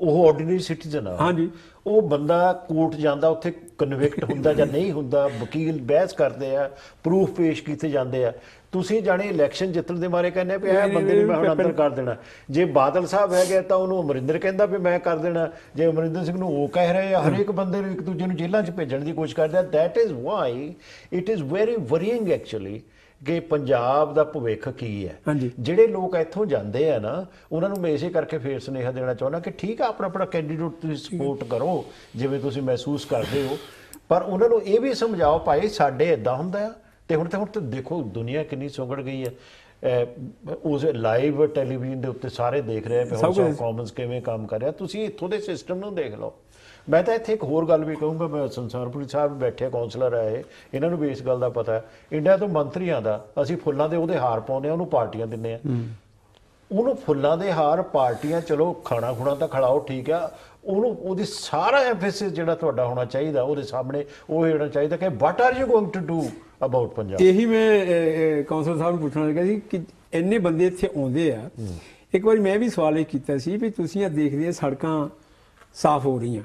ਉਹ ਆਰਡੀਨਰੀ ਸਿਟੀਜ਼ਨ ਆ। ਹਾਂਜੀ, ਉਹ ਬੰਦਾ ਕੋਰਟ ਜਾਂਦਾ, ਉੱਥੇ ਕਨਵਿਕਟ ਹੁੰਦਾ ਜਾਂ ਨਹੀਂ ਹੁੰਦਾ, ਵਕੀਲ ਬਹਿਸ ਕਰਦੇ ਆ, ਪ੍ਰੂਫ ਪੇਸ਼ ਕੀਤੇ ਜਾਂਦੇ ਆ। ਤੁਸੀਂ ਜਾਣੇ ਇਲੈਕਸ਼ਨ ਜਿੱਤਣ ਦੇ ਬਾਰੇ ਕਹਿੰਦੇ ਵੀ ਇਹ ਬੰਦੇ ਨੂੰ ਮੈਂ ਹੁਣ ਅੰਦਰ ਕਰ ਦੇਣਾ। ਜੇ ਬਾਦਲ ਸਾਹਿਬ ਹੈਗੇ ਤਾਂ ਉਹਨੂੰ ਅਮਰਿੰਦਰ ਕਹਿੰਦਾ ਵੀ ਮੈਂ ਕਰ ਦੇਣਾ, ਜੇ ਅਮਰਿੰਦਰ ਸਿੰਘ ਨੂੰ ਉਹ ਕਹਿ ਰਹੇ ਆ। ਹਰੇਕ ਬੰਦੇ ਨੂੰ ਇੱਕ ਦੂਜੇ ਨੂੰ ਜੇਲ੍ਹਾਂ 'ਚ ਭੇਜਣ ਦੀ ਕੋਸ਼ਿਸ਼ ਕਰਦੇ ਆ। That is why it is very worrying actually ਕਿ ਪੰਜਾਬ ਦਾ ਭਵਿੱਖ ਕੀ ਹੈ। ਜਿਹੜੇ ਲੋਕ ਇੱਥੋਂ ਜਾਂਦੇ ਆ ਨਾ, ਉਹਨਾਂ ਨੂੰ ਮੈਂ ਇਸੇ ਕਰਕੇ ਫੇਰ ਸੁਨੇਹਾ ਦੇਣਾ ਚਾਹੁੰਦਾ ਕਿ ਠੀਕ ਆ, ਆਪਣਾ ਆਪਣਾ ਕੈਂਡੀਡੇਟ ਤੁਸੀਂ ਸਪੋਰਟ ਕਰੋ ਜਿਵੇਂ ਤੁਸੀਂ ਮਹਿਸੂਸ ਕਰਦੇ ਹੋ, ਪਰ ਉਹਨਾਂ ਨੂੰ ਇਹ ਵੀ ਸਮਝਾਓ ਭਾਈ ਸਾਡੇ ਇੱਦਾਂ ਹੁੰਦਾ ਆ। ਤੇ ਹੁਣ ਤਾਂ ਦੇਖੋ ਦੁਨੀਆ ਕਿੰਨੀ ਸੁੰਗੜ ਗਈ ਹੈ। ਉਸ ਲਾਈਵ ਟੈਲੀਵਿਜ਼ਨ ਦੇ ਉੱਤੇ ਸਾਰੇ ਦੇਖ ਰਹੇ ਆ ਹਾਊਸ ਆਫ ਕਾਮਨਸ ਕਿਵੇਂ ਕੰਮ ਕਰ ਰਿਹਾ। ਤੁਸੀਂ ਇੱਥੋਂ ਦੇ ਸਿਸਟਮ ਨੂੰ ਦੇਖ ਲਓ। ਮੈਂ ਤਾਂ ਇੱਥੇ ਇੱਕ ਹੋਰ ਗੱਲ ਵੀ ਕਹੂੰਗਾ, ਮੈਂ ਸੰਸਾਰਪੁਰੀ ਸਾਹਿਬ ਬੈਠੇ ਕਾਉਂਸਲਰ ਆਏ, ਇਹਨਾਂ ਨੂੰ ਵੀ ਇਸ ਗੱਲ ਦਾ ਪਤਾ ਹੈ। ਇੰਡੀਆ ਤੋਂ ਮੰਤਰੀਆਂ ਦਾ ਅਸੀਂ ਫੁੱਲਾਂ ਦੇ ਉਹਦੇ ਹਾਰ ਪਾਉਂਦੇ ਆ, ਉਹਨੂੰ ਪਾਰਟੀਆਂ ਦਿੰਦੇ ਆ। ਉਹਨੂੰ ਫੁੱਲਾਂ ਦੇ ਹਾਰ ਪਾਰਟੀਆਂ, ਚਲੋ ਖਾਣਾ ਖੁਣਾ ਤਾਂ ਖਿਲਾਓ ਠੀਕ ਆ, ਉਹਨੂੰ ਉਹਦੀ ਸਾਰਾ ਐਮਫੈਸਿਸ ਜਿਹੜਾ ਤੁਹਾਡਾ ਹੋਣਾ ਚਾਹੀਦਾ ਉਹਦੇ ਸਾਹਮਣੇ ਉਹ ਹੋਣਾ ਚਾਹੀਦਾ ਕਿ what are you going to do about Punjab. ਇਹੀ ਮੈਂ ਕਾਉਂਸਲਰ ਸਾਹਿਬ ਨੂੰ ਪੁੱਛਣਾ ਲੱਗਾ ਸੀ ਕਿ ਇੰਨੇ ਬੰਦੇ ਇੱਥੇ ਆਉਂਦੇ ਆ। ਇੱਕ ਵਾਰੀ ਮੈਂ ਵੀ ਸਵਾਲ ਇਹ ਕੀਤਾ ਸੀ ਵੀ ਤੁਸੀਂ ਆ ਦੇਖਦੇ ਆ ਸੜਕਾਂ ਸਾਫ਼ ਹੋ ਰਹੀਆਂ,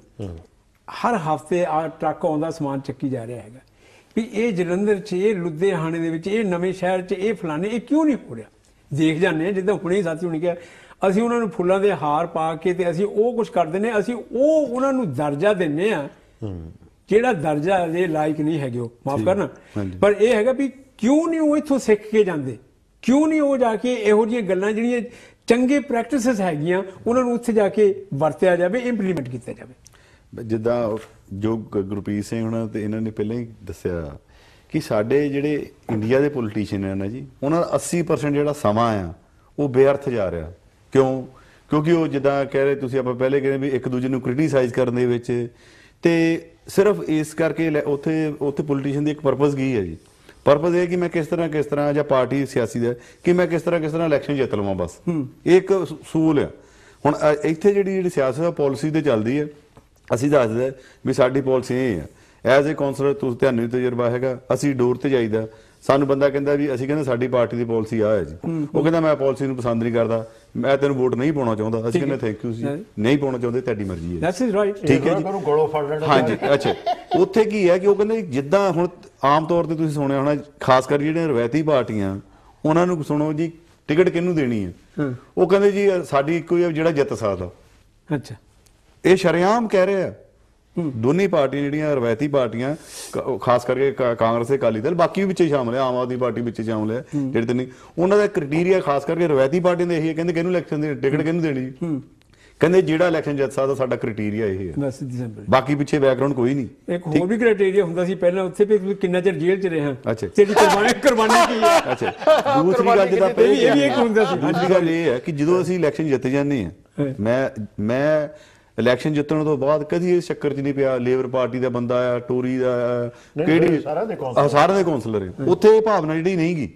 ਹਰ ਹਫ਼ਤੇ ਆ ਟਰੱਕ ਆਉਂਦਾ ਸਮਾਨ ਚੱਕੀ ਜਾ ਰਿਹਾ ਹੈਗਾ, ਵੀ ਇਹ ਜਲੰਧਰ 'ਚ, ਇਹ ਲੁਧਿਆਣੇ ਦੇ ਵਿੱਚ, ਇਹ ਨਵੇਂ ਸ਼ਹਿਰ 'ਚ, ਇਹ ਫਲਾਣੇ, ਇਹ ਕਿਉਂ ਨਹੀਂ ਹੋ ਰਿਹਾ? ਦੇਖ ਜਾਂਦੇ ਆ, ਜਿੱਦਾਂ ਹੁਣੇ ਸਾਥੀ ਹੁਣੇ ਕਿਹਾ, ਅਸੀਂ ਉਹਨਾਂ ਨੂੰ ਫੁੱਲਾਂ ਦੇ ਹਾਰ ਪਾ ਕੇ ਤੇ ਅਸੀਂ ਉਹ ਕੁਝ ਕਰ ਦਿੰਦੇ, ਅਸੀਂ ਉਹ ਉਹਨਾਂ ਨੂੰ ਦਰਜਾ ਦਿੰਦੇ ਆ ਜਿਹੜਾ ਦਰਜਾ ਦੇ ਲਾਇਕ ਨਹੀਂ ਹੈਗੇ। ਉਹ ਮਾਫ ਕਰਨਾ, ਪਰ ਇਹ ਹੈਗਾ ਵੀ ਕਿਉਂ ਨਹੀਂ ਉਹ ਇੱਥੋਂ ਸਿੱਖ ਕੇ ਜਾਂਦੇ, ਕਿਉਂ ਨਹੀਂ ਉਹ ਜਾ ਕੇ ਇਹੋ ਜਿਹੀਆਂ ਗੱਲਾਂ ਜਿਹੜੀਆਂ ਚੰਗੇ ਪ੍ਰੈਕਟਿਸਿਸ ਹੈਗੀਆਂ ਉਹਨਾਂ ਨੂੰ ਉੱਥੇ ਜਾ ਕੇ ਵਰਤਿਆ ਜਾਵੇ, ਇੰਪਲੀਮੈਂਟ ਕੀਤਾ ਜਾਵੇ। ਜਿੱਦਾਂ ਜੋ ਗੁਰਪ੍ਰੀਤ ਸਿੰਘ ਹੋਣਾ ਤੇ ਇਹਨਾਂ ਨੇ ਪਹਿਲਾਂ ਹੀ ਦੱਸਿਆ ਕਿ ਸਾਡੇ ਜਿਹੜੇ ਇੰਡੀਆ ਦੇ ਪੋਲੀਟੀਸ਼ੀਅਨ ਆ ਨਾ ਜੀ, ਉਹਨਾਂ ਦਾ 80% ਜਿਹੜਾ ਸਮਾਂ ਆ ਉਹ ਬੇਅਰਥ ਜਾ ਰਿਹਾ। ਕਿਉਂ? ਕਿਉਂਕਿ ਉਹ ਜਿੱਦਾਂ ਕਹਿ ਰਹੇ ਤੁਸੀਂ, ਆਪਾਂ ਪਹਿਲੇ ਕਹਿੰਦੇ ਵੀ ਇੱਕ ਦੂਜੇ ਨੂੰ ਕ੍ਰਿਟੀਸਾਈਜ਼ ਕਰਨ ਦੇ ਵਿੱਚ, ਤੇ ਸਿਰਫ ਇਸ ਕਰਕੇ ਉੱਥੇ ਪੋਲੀਟੀਸ਼ੀਅਨ ਦੀ ਇੱਕ ਪਰਪਸ ਕੀ ਹੈ ਜੀ? ਪਰਪਸ ਇਹ ਕਿ ਮੈਂ ਕਿਸ ਤਰ੍ਹਾਂ ਜਾਂ ਪਾਰਟੀ ਸਿਆਸੀ ਦਾ ਕਿ ਮੈਂ ਕਿਸ ਤਰ੍ਹਾਂ ਇਲੈਕਸ਼ਨ ਜਿੱਤ ਲਵਾਂ, ਬਸ ਇਹ ਇੱਕ ਸੂਲ ਆ। ਹੁਣ ਇੱਥੇ ਜਿਹੜੀ ਸਿਆਸਤ ਪਾਲਿਸੀ ਤੇ ਚੱਲਦੀ ਹੈ, ਅਸੀਂ ਦੱਸਦੇ ਵੀ ਸਾਡੀ ਪਾਲਿਸੀ ਇਹ ਆ। ਐਜ਼ ਏ ਕਾਉਂਸਲਰ ਤੁਹਾਨੂੰ ਤਜਰਬਾ ਹੈਗਾ, ਅਸੀਂ ਡੋਰ ਤੇ ਜਾਈਦਾ, ਸਾਨੂੰ ਬੰਦਾ ਕਹਿੰਦਾ ਵੀ ਅਸੀਂ ਕਹਿੰਦੇ ਸਾਡੀ ਪਾਰਟੀ ਦੀ ਪਾਲਿਸੀ ਆ ਹੈ ਜੀ, ਉਹ ਕਹਿੰਦਾ ਮੈਂ ਪਾਲਿਸੀ ਨੂੰ ਪਸੰਦ ਨਹੀਂ ਕਰਦਾ, ਮੈਂ ਤੈਨੂੰ ਵੋਟ ਨਹੀਂ ਪਾਉਣਾ ਚਾਹੁੰਦਾ, ਅਸੀਂ ਕਹਿੰਦੇ ਥੈਂਕ ਯੂ ਜੀ, ਨਹੀਂ ਪਾਉਣਾ ਚਾਹੁੰਦੇ ਤੁਹਾਡੀ ਮਰਜ਼ੀ ਹੈ, ਠੀਕ ਹੈ ਜੀ। ਹਾਂਜੀ, ਅੱਛਾ, ਉੱਥੇ ਕੀ ਹੈ ਕਿ ਉਹ ਕਹਿੰਦੇ ਜਿੱਦਾਂ ਹੁਣ ਆਮ ਤੌਰ ਤੇ ਤੁਸੀਂ ਸੁਣਿਆ ਹੋਣਾ, ਖਾਸ ਕਰ ਜਿਹੜੀਆਂ ਰਵਾਇਤੀ ਪਾਰਟੀਆਂ, ਉਹਨਾਂ ਨੂੰ ਸੁਣੋ ਜੀ ਟਿਕਟ ਕਿਹਨੂੰ ਦੇਣੀ ਹੈ, ਉਹ ਕਹਿੰਦੇ ਜੀ ਸਾਡੀ ਇੱਕੋ ਹੀ ਜਿਹੜਾ ਜਿੱਤ ਸਕਦਾ। ਅੱਛਾ, ਇਹ ਸ਼ਰੇਆਮ ਕਹਿ ਰਹੇ ਆ ਦੋਨੇ ਪਾਰਟੀਆਂ, ਜਿਹੜੀਆਂ ਰਵਾਇਤੀ ਪਾਰਟੀਆਂ, ਖਾਸ ਕਰਕੇ ਕਾਂਗਰਸ ਤੇ ਅਕਾਲੀ ਦਲ, ਬਾਕੀ ਵੀ ਵਿੱਚ ਸ਼ਾਮਲ ਹੈ, ਆਮ ਆਦਮੀ ਪਾਰਟੀ ਵਿੱਚ ਸ਼ਾਮਲ ਹੈ, ਜਿਹੜੇ ਤੇ ਨਹੀਂ, ਉਹਨਾਂ ਦਾ ਕ੍ਰਾਈਟੇਰੀਆ ਖਾਸ ਕਰਕੇ ਰਵਾਇਤੀ ਪਾਰਟੀਆਂ ਦਾ ਇਹੀ ਹੈ, ਕਹਿੰਦੇ ਕਿਹਨੂੰ ਇਲੈਕਸ਼ਨ ਦੇ ਟਿਕਟ ਕਿਹਨੂੰ ਦੇਣੀ, ਕਹਿੰਦੇ ਜਿਹੜਾ ਇਲੈਕਸ਼ਨ ਜਿੱਤ ਸਕਦਾ ਸਾਡਾ ਕ੍ਰਾਈਟੇਰੀਆ ਇਹ ਹੈ, ਬਾਕੀ ਪਿੱਛੇ ਬੈਕਗ੍ਰਾਉਂਡ ਕੋਈ ਨਹੀਂ। ਇੱਕ ਹੋਰ ਵੀ ਕ੍ਰਾਈਟੇਰੀਆ ਹੁੰਦਾ ਸੀ ਪਹਿਲਾਂ ਉੱਥੇ ਵੀ ਕਿੰਨਾ ਚਿਰ ਜੇਲ੍ਹ 'ਚ ਰਿਹਾ, ਤੇਰੀ ਕੁਰਬਾਨੀ ਕੀ ਹੈ। ਅੱਛਾ, ਦੂਸਰੀ ਗੱਲ ਜਿਹਦਾ ਇਹ ਵੀ ਇੱਕ ਹੁੰਦਾ ਸੀ, ਦੂਸਰੀ ਗੱਲ ਇਹ ਹੈ ਕਿ ਜਦੋਂ ਅਸੀਂ ਇਲੈਕਸ਼ਨ ਜਿੱਤ ਜਾਂਦੇ ਹਾਂ, ਮੈਂ ਇਲੈਕਸ਼ਨ ਜਿੱਤਣ ਤੋਂ ਬਾਅਦ ਕਦੀ ਇਸ ਚੱਕਰ 'ਚ ਨਹੀਂ ਪਿਆ ਲੇਬਰ ਪਾਰਟੀ ਦਾ ਬੰਦਾ ਆ, ਟੋਰੀ ਦਾ, ਕਿਹੜੀ, ਸਾਰਿਆਂ ਦੇ ਕੌਂਸਲਰ ਆ। ਉੱਥੇ ਇਹ ਭਾਵਨਾ ਜਿਹੜੀ ਨਹੀਂ ਗੀ।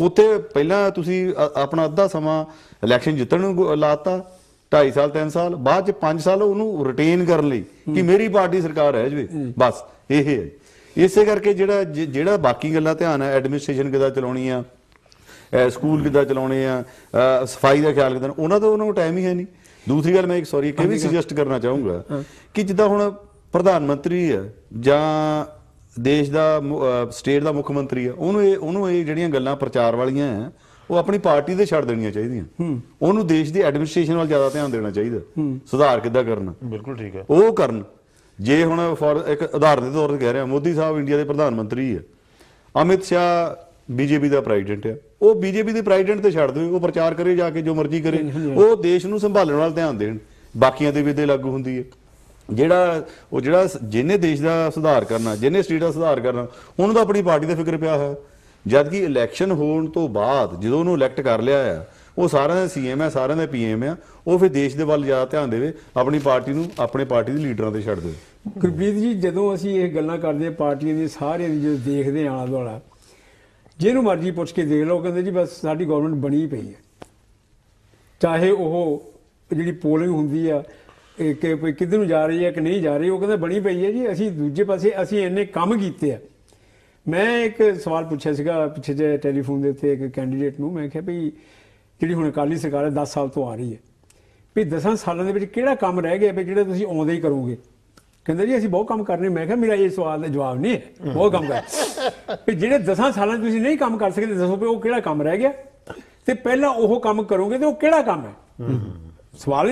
ਉੱਥੇ ਪਹਿਲਾਂ ਤੁਸੀਂ ਆਪਣਾ ਅੱਧਾ ਸਮਾਂ ਇਲੈਕਸ਼ਨ ਜਿੱਤਣ ਨੂੰ ਲਾਤਾ, 2.5 ਸਾਲ 3 ਸਾਲ, ਬਾਅਦ 'ਚ 5 ਸਾਲ ਉਹਨੂੰ ਰਿਟੇਨ ਕਰਨ ਲਈ ਕਿ ਮੇਰੀ ਪਾਰਟੀ ਸਰਕਾਰ ਰਹਿ ਜਾਵੇ, ਬਸ ਇਹ ਹੈ। ਇਸੇ ਕਰਕੇ ਜਿਹੜਾ ਬਾਕੀ ਗੱਲਾਂ ਧਿਆਨ ਹੈ, ਐਡਮਿਨਿਸਟ੍ਰੇਸ਼ਨ ਕਿੱਦਾਂ ਚਲਾਉਣੀ ਆ, ਸਕੂਲ ਕਿੱਦਾਂ ਚਲਾਉਣੇ ਆ, ਸਫਾਈ ਦਾ ਖਿਆਲ ਕਿੱਦਾਂ, ਉਹਨਾਂ ਨੂੰ ਟਾਈਮ ਹੀ ਹੈ ਨਹੀਂ। ਦੂਸਰੀ ਗੱਲ ਮੈਂ ਇੱਕ ਇਹ ਵੀ ਸੁਜੈਸਟ ਕਰਨਾ ਚਾਹੂੰਗਾ ਕਿ ਜਿੱਦਾਂ ਹੁਣ ਪ੍ਰਧਾਨ ਮੰਤਰੀ ਹੈ ਜਾਂ ਦੇਸ਼ ਦਾ ਸਟੇਟ ਦਾ ਮੁੱਖ ਮੰਤਰੀ ਆ, ਉਹਨੂੰ ਇਹ ਜਿਹੜੀਆਂ ਗੱਲਾਂ ਪ੍ਰਚਾਰ ਵਾਲੀਆਂ ਆ ਉਹ ਆਪਣੀ ਪਾਰਟੀ ਤੇ ਛੱਡ ਦੇਣੀਆਂ ਚਾਹੀਦੀਆਂ। ਉਹਨੂੰ ਦੇਸ਼ ਦੀ ਐਡਮਿਨਿਸਟ੍ਰੇਸ਼ਨ ਵੱਲ ਜ਼ਿਆਦਾ ਧਿਆਨ ਦੇਣਾ ਚਾਹੀਦਾ, ਸੁਧਾਰ ਕਿੱਦਾਂ ਕਰਨਾ। ਬਿਲਕੁਲ ਠੀਕ ਹੈ, ਉਹ ਕਰਨ। ਜੇ ਹੁਣ ਫੋਰ ਇੱਕ ਉਦਾਹਰਨ ਦੇ ਤੌਰ ਤੇ ਕਹਿ ਰਿਹਾ, ਮੋਦੀ ਸਾਹਿਬ ਇੰਡੀਆ ਦੇ ਪ੍ਰਧਾਨ ਮੰਤਰੀ ਹੈ, ਅਮਿਤ ਸ਼ਾਹ ਬੀਜੇਪੀ ਦਾ ਪ੍ਰੈਜ਼ੀਡੈਂਟ ਆ, ਉਹ ਬੀਜੇਪੀ ਦੇ ਪ੍ਰੈਜ਼ੀਡੈਂਟ ਤੇ ਛੱਡ ਦੇਵੇ, ਉਹ ਪ੍ਰਚਾਰ ਕਰੇ ਜਾ ਕੇ ਜੋ ਮਰਜ਼ੀ ਕਰੇ, ਉਹ ਦੇਸ਼ ਨੂੰ ਸੰਭਾਲਣ ਵੱਲ ਧਿਆਨ ਦੇਣ, ਬਾਕੀਆਂ ਤੇ ਵੀ ਤੇ ਲਾਗੂ ਹੁੰਦੀ ਹੈ। ਜਿਹੜਾ ਜਿਹਨੇ ਦੇਸ਼ ਦਾ ਸੁਧਾਰ ਕਰਨਾ, ਜਿਹਨੇ ਸਟੇਟ ਦਾ ਸੁਧਾਰ ਕਰਨਾ, ਉਹਨੂੰ ਤਾਂ ਆਪਣੀ ਪਾਰਟੀ ਦਾ ਫਿਕਰ ਪਿਆ ਹੈ। ਜਦ ਕਿ ਇਲੈਕਸ਼ਨ ਹੋਣ ਤੋਂ ਬਾਅਦ ਜਦੋਂ ਉਹਨੂੰ ਇਲੈਕਟ ਕਰ ਲਿਆ ਆ, ਉਹ ਸਾਰਿਆਂ ਦਾ ਸੀਐਮ ਹੈ, ਸਾਰਿਆਂ ਦਾ ਪੀਐਮ ਆ, ਉਹ ਫਿਰ ਦੇਸ਼ ਦੇ ਵੱਲ ਜ਼ਿਆਦਾ ਧਿਆਨ ਦੇਵੇ, ਆਪਣੀ ਪਾਰਟੀ ਨੂੰ ਆਪਣੇ ਪਾਰਟੀ ਦੇ ਲੀਡਰਾਂ ਤੇ ਛੱਡ ਦੇਵੇ। ਗੁਰਪ੍ਰੀਤ ਜੀ, ਜਦੋਂ ਅਸੀਂ ਇਹ ਗੱਲਾਂ ਕਰਦੇ ਹਾਂ ਪਾਰਟੀਆਂ ਦੀਆਂ ਸਾਰਿਆਂ ਦੀ, ਜਦੋਂ ਦੇਖਦੇ ਆਲਾ ਦੁਆਲਾ, ਜਿਹਨੂੰ ਮਰਜ਼ੀ ਪੁੱਛ ਕੇ ਦੇਖ ਲਓ, ਕਹਿੰਦੇ ਜੀ ਬਸ ਸਾਡੀ ਗਵਰਨਮੈਂਟ ਬਣੀ ਪਈ ਹੈ। ਚਾਹੇ ਉਹ ਜਿਹੜੀ ਪੋਲਿੰਗ ਹੁੰਦੀ ਆ ਕਿ ਕਿੱਧਰ ਨੂੰ ਜਾ ਰਹੀ ਹੈ ਕਿ ਨਹੀਂ ਜਾ ਰਹੀ, ਉਹ ਕਹਿੰਦਾ ਬਣੀ ਪਈ ਹੈ ਜੀ। ਅਸੀਂ ਦੂਜੇ ਪਾਸੇ ਅਸੀਂ ਇੰਨੇ ਕੰਮ ਕੀਤੇ ਆ। ਮੈਂ ਇੱਕ ਸਵਾਲ ਪੁੱਛਿਆ ਸੀਗਾ ਪਿੱਛੇ ਜਿਹੇ ਟੈਲੀਫੋਨ ਦੇ ਉੱਤੇ ਇੱਕ ਕੈਂਡੀਡੇਟ ਨੂੰ, ਮੈਂ ਕਿਹਾ ਵੀ ਜਿਹੜੀ ਹੁਣ ਅਕਾਲੀ ਸਰਕਾਰ ਹੈ 10 ਸਾਲ ਤੋਂ ਆ ਰਹੀ ਹੈ, ਵੀ 10 ਸਾਲਾਂ ਦੇ ਵਿੱਚ ਕਿਹੜਾ ਕੰਮ ਰਹਿ ਗਿਆ ਵੀ ਜਿਹੜਾ ਤੁਸੀਂ ਆਉਂਦੇ ਹੀ ਕਰੋਗੇ? ਕਹਿੰਦਾ ਜੀ ਅਸੀਂ ਬਹੁਤ ਕੰਮ ਕਰਨੇ। ਮੈਂ ਕਿਹਾ ਮੇਰਾ ਇਹ ਸਵਾਲ ਦਾ ਜਵਾਬ ਨਹੀਂ ਹੈ, ਬਹੁਤ ਕੰਮ ਕਰ ਵੀ ਜਿਹੜੇ 10 ਸਾਲਾਂ 'ਚ ਤੁਸੀਂ ਨਹੀਂ ਕੰਮ ਕਰ ਸਕਦੇ, ਦੱਸੋ ਵੀ ਉਹ ਕਿਹੜਾ ਕੰਮ ਰਹਿ ਗਿਆ, ਤੇ ਪਹਿਲਾਂ ਉਹ ਕੰਮ ਕਰੋਗੇ ਤੇ ਉਹ ਕਿਹੜਾ ਕੰਮ ਹੈ? ਸਵਾਲ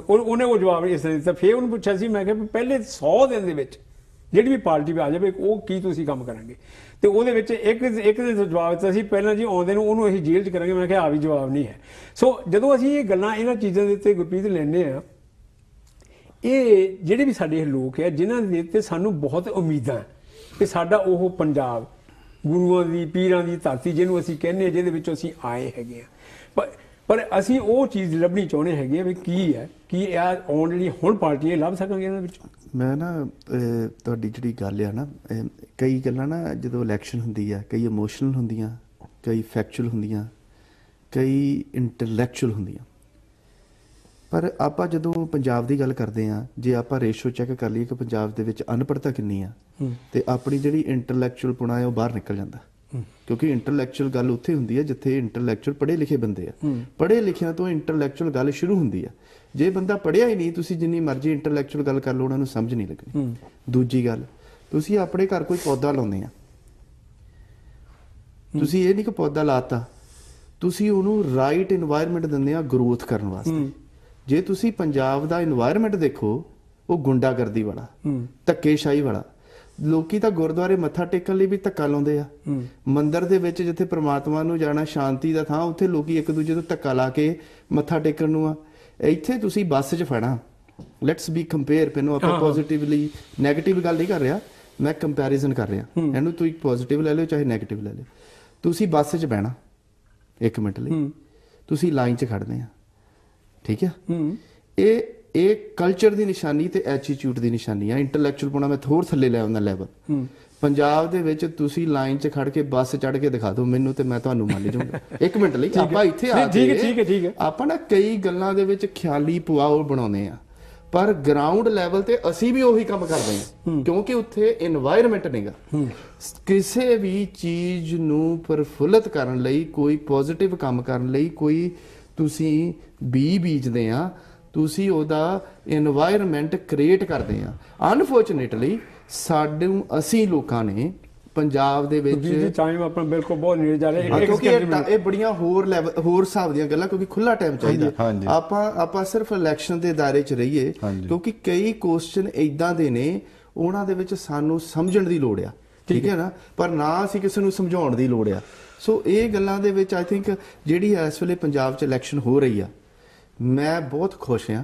ਉਹਨੇ ਉਹ ਜਵਾਬ ਇਸ ਤਰ੍ਹਾਂ ਦਿੱਤਾ। ਫਿਰ ਉਹਨੂੰ ਪੁੱਛਿਆ ਸੀ, ਮੈਂ ਕਿਹਾ ਪਹਿਲੇ 100 ਦਿਨ ਦੇ ਵਿੱਚ ਜਿਹੜੀ ਵੀ ਪਾਰਟੀ ਵੀ ਆ ਜਾਵੇ ਉਹ ਕੀ ਤੁਸੀਂ ਕੰਮ ਕਰਾਂਗੇ? ਤੇ ਉਹਦੇ ਵਿੱਚ ਇੱਕ ਦੇ ਜਵਾਬ ਦਿੱਤਾ ਸੀ, ਪਹਿਲਾਂ ਜੀ ਆਉਂਦੇ ਨੂੰ ਉਹਨੂੰ ਅਸੀਂ ਜੇਲ੍ਹ 'ਚ ਕਰਾਂਗੇ। ਮੈਂ ਕਿਹਾ ਆ ਵੀ ਜਵਾਬ ਨਹੀਂ ਹੈ। ਸੋ ਜਦੋਂ ਅਸੀਂ ਇਹ ਗੱਲਾਂ ਇਹਨਾਂ ਚੀਜ਼ਾਂ ਦੇ ਉੱਤੇ ਗੁਰਪ੍ਰੀਤ ਲੈਂਦੇ ਆ, ਇਹ ਜਿਹੜੇ ਵੀ ਸਾਡੇ ਲੋਕ ਆ ਜਿਨ੍ਹਾਂ ਦੇ ਉੱਤੇ ਸਾਨੂੰ ਬਹੁਤ ਉਮੀਦਾਂ ਕਿ ਸਾਡਾ ਉਹ ਪੰਜਾਬ ਗੁਰੂਆਂ ਦੀ ਪੀਰਾਂ ਦੀ ਧਰਤੀ ਜਿਹਨੂੰ ਅਸੀਂ ਕਹਿੰਦੇ ਹਾਂ, ਜਿਹਦੇ ਵਿੱਚੋਂ ਅਸੀਂ ਆਏ ਹੈਗੇ ਆ, ਪਰ ਅਸੀਂ ਉਹ ਚੀਜ਼ ਲੱਭਣੀ ਚਾਹੁੰਦੇ ਹੈਗੇ ਵੀ ਕੀ ਹੈ, ਕੀ ਆਉਣ ਜਿਹੜੀ ਹੁਣ ਪਾਰਟੀਆਂ ਲੱਭ ਸਕਾਂਗੇ ਇਹਨਾਂ ਵਿੱਚ? ਮੈਂ ਨਾ ਤੁਹਾਡੀ ਜਿਹੜੀ ਗੱਲ ਆ ਨਾ, ਕਈ ਗੱਲਾਂ ਨਾ ਜਦੋਂ ਇਲੈਕਸ਼ਨ ਹੁੰਦੀ ਆ, ਕਈ ਇਮੋਸ਼ਨਲ ਹੁੰਦੀਆਂ, ਕਈ ਫੈਕਚੁਅਲ ਹੁੰਦੀਆਂ, ਕਈ ਇੰਟੈਲੈਕਚੁਅਲ ਹੁੰਦੀਆਂ। ਪਰ ਆਪਾਂ ਜਦੋਂ ਪੰਜਾਬ ਦੀ ਗੱਲ ਕਰਦੇ ਆ, ਜੇ ਆਪਾਂ ਰੇਸ਼ੋ ਚੈੱਕ ਕਰ ਲਈਏ ਕਿ ਪੰਜਾਬ ਦੇ ਵਿੱਚ ਅਨਪੜ੍ਹਤਾ ਕਿੰਨੀ ਆ, ਤੇ ਆਪਣੀ ਜਿਹੜੀ ਇੰਟੈਲੈਕਚੁਅਲ ਪੁਣਾ ਹੈ ਉਹ ਬਾਹਰ ਨਿਕਲ ਜਾਂਦਾ। ਕਿਉਂਕਿ ਇੰਟੈਲੈਕਚੁਅਲ ਗੱਲ ਉੱਥੇ ਹੁੰਦੀ ਹੈ ਜਿੱਥੇ ਇੰਟੈਲੈਕਚੁਅਲ ਪੜ੍ਹੇ ਲਿਖੇ ਬੰਦੇ ਆ। ਪੜ੍ਹੇ ਲਿਖਿਆਂ ਤੋਂ ਇੰਟੈਲੈਕਚੁਅਲ ਗੱਲ ਸ਼ੁਰੂ ਹੁੰਦੀ ਆ। ਜੇ ਬੰਦਾ ਪੜ੍ਹਿਆ ਹੀ ਨਹੀਂ, ਤੁਸੀਂ ਜਿੰਨੀ ਮਰਜ਼ੀ ਇੰਟੈਲੈਕਚੁਅਲ ਗੱਲ ਕਰ ਲਓ, ਉਹਨਾਂ ਨੂੰ ਸਮਝ ਨਹੀਂ ਲੱਗਣੀ। ਦੂਜੀ ਗੱਲ, ਤੁਸੀਂ ਆਪਣੇ ਘਰ ਕੋਈ ਪੌਦਾ ਲਾਉਂਦੇ ਆ, ਤੁਸੀਂ ਇਹ ਨਹੀਂ ਕਿ ਪੌਦਾ ਲਾਤਾ, ਤੁਸੀਂ ਉਹਨੂੰ ਰਾਈਟ ਇਨਵਾਇਰਨਮੈਂਟ ਦਿੰਦੇ ਆ ਗਰੋਥ ਕਰਨ ਵਾਸਤੇ। ਜੇ ਤੁਸੀਂ ਪੰਜਾਬ ਦਾ ਇਨਵਾਇਰਨਮੈਂਟ ਦੇਖੋ, ਉਹ ਗੁੰਡਾਗਰਦੀ ਵਾਲਾ, ਧੱਕੇਸ਼ਾਹੀ ਵਾਲਾ। ਲੋਕੀ ਤਾਂ ਗੁਰਦੁਆਰੇ ਮੱਥਾ ਟੇਕਣ ਲਈ ਵੀ ਧੱਕਾ ਲਾਉਂਦੇ ਆ। ਮੰਦਿਰ ਦੇ ਵਿੱਚ ਜਿੱਥੇ ਪ੍ਰਮਾਤਮਾ ਨੂੰ ਜਾਣਾ, ਸ਼ਾਂਤੀ ਦਾ ਥਾਂ, ਉੱਥੇ ਲੋਕੀ ਇੱਕ ਦੂਜੇ ਤੋਂ ਧੱਕਾ ਲਾ ਕੇ ਮੱਥਾ ਟੇਕਣ ਨੂੰ ਆ। ਇੱਥੇ ਤੁਸੀਂ ਬੱਸ 'ਚ ਫੜਨਾ, ਲੈਟਸ ਬੀ ਕੰਪੇਅਰ। ਮੈਨੂੰ ਆਪਾਂ ਪੋਜ਼ਿਟਿਵਲੀ ਨੈਗੇਟਿਵ ਗੱਲ ਨਹੀਂ ਕਰ ਰਿਹਾ, ਮੈਂ ਕੰਪੈਰੀਜ਼ਨ ਕਰ ਰਿਹਾ। ਇਹਨੂੰ ਤੁਸੀਂ ਪੋਜ਼ਿਟਿਵ ਲੈ ਲਿਓ ਚਾਹੇ ਨੈਗੇਟਿਵ ਲੈ ਲਿਓ। ਤੁਸੀਂ ਬੱਸ 'ਚ ਬਹਿਣਾ 1 ਮਿੰਟ ਲਈ, ਤੁਸੀਂ ਲਾਈਨ 'ਚ ਖੜਦੇ ਆ, ਠੀਕ ਆ? ਇਹ ਕਲਚਰ ਦੀ ਨਿਸ਼ਾਨੀ ਤੇ ਐਟੀਟਿਊਡ ਦੀ ਨਿਸ਼ਾਨੀ ਆ। ਇੰਟੈਲੈਕਚੁਅਲ ਪੁਣਾ ਮੈਂ ਹੋਰ ਥੱਲੇ ਲੈ ਆਉਂਦਾ ਲੈਵਲ। ਪੰਜਾਬ ਦੇ ਵਿੱਚ ਤੁਸੀਂ ਲਾਈਨ 'ਚ ਖੜ ਕੇ ਬੱਸ ਚੜ੍ਹ ਕੇ ਦਿਖਾ ਦਿਓ ਮੈਨੂੰ, ਤੇ ਮੈਂ ਤੁਹਾਨੂੰ ਮੰਨ ਜਾਊਂਗਾ। 1 ਮਿੰਟ ਲਈ ਆਪਾਂ ਇੱਥੇ ਆ ਕੇ ਆਪਾਂ ਨਾ ਕਈ ਗੱਲਾਂ ਦੇ ਵਿੱਚ ਖਿਆਲੀ ਪੁਆਓ ਬਣਾਉਂਦੇ ਆ, ਪਰ ਗਰਾਊਂਡ ਲੈਵਲ ਤੇ ਅਸੀਂ ਵੀ ਉਹੀ ਕੰਮ ਕਰਦੇ ਹਾਂ, ਕਿਉਂਕਿ ਉੱਥੇ ਇਨਵਾਇਰਨਮੈਂਟ ਨਹੀਂਗਾ। ਕਿਸੇ ਵੀ ਚੀਜ਼ ਨੂੰ ਪ੍ਰਫੁੱਲਤ ਕਰਨ ਲਈ, ਕੋਈ ਪੋਜ਼ਿਟਿਵ ਕੰਮ ਕਰਨ ਲਈ, ਕੋਈ ਤੁਸੀਂ ਬੀਜਦੇ ਆ, ਤੁਸੀਂ ਉਹਦਾ ਇਨਵਾਇਰਨਮੈਂਟ ਕ੍ਰੀਏਟ ਕਰਦੇ ਆ। ਅਨਫੋਰਚੂਨੇਟਲੀ ਅਸੀਂ ਲੋਕਾਂ ਨੇ ਪੰਜਾਬ ਦੇ ਵਿੱਚ ਟਾਈਮ ਆਪਣਾ ਬਿਲਕੁਲ ਬਹੁਤ ਨੇੜੇ ਜਾ ਰਿਹਾ, ਕਿਉਂਕਿ ਇਹ ਬੜੀਆਂ ਹੋਰ ਹਿਸਾਬ ਦੀਆਂ ਗੱਲਾਂ, ਕਿਉਂਕਿ ਖੁੱਲਾ ਟਾਈਮ ਚਾਹੀਦਾ। ਆਪਾਂ ਸਿਰਫ ਇਲੈਕਸ਼ਨ ਦੇ ਦਾਇਰੇ 'ਚ ਰਹੀਏ, ਕਿਉਂਕਿ ਕਈ ਕੁਐਸਚਨ ਇਦਾਂ ਦੇ ਨੇ ਉਹਨਾਂ ਦੇ ਵਿੱਚ ਸਾਨੂੰ ਸਮਝਣ ਦੀ ਲੋੜ ਆ, ਠੀਕ ਹੈ ਨਾ, ਪਰ ਨਾ ਅਸੀਂ ਕਿਸੇ ਨੂੰ ਸਮਝਾਉਣ ਦੀ ਲੋੜ ਆ। ਸੋ ਇਹ ਗੱਲਾਂ ਦੇ ਵਿੱਚ ਆਈ ਥਿੰਕ ਜਿਹੜੀ ਇਸ ਵੇਲੇ ਪੰਜਾਬ 'ਚ ਇਲੈਕਸ਼ਨ ਹੋ ਰਹੀ ਆ, ਮੈਂ ਬਹੁਤ ਖੁਸ਼ ਹਾਂ।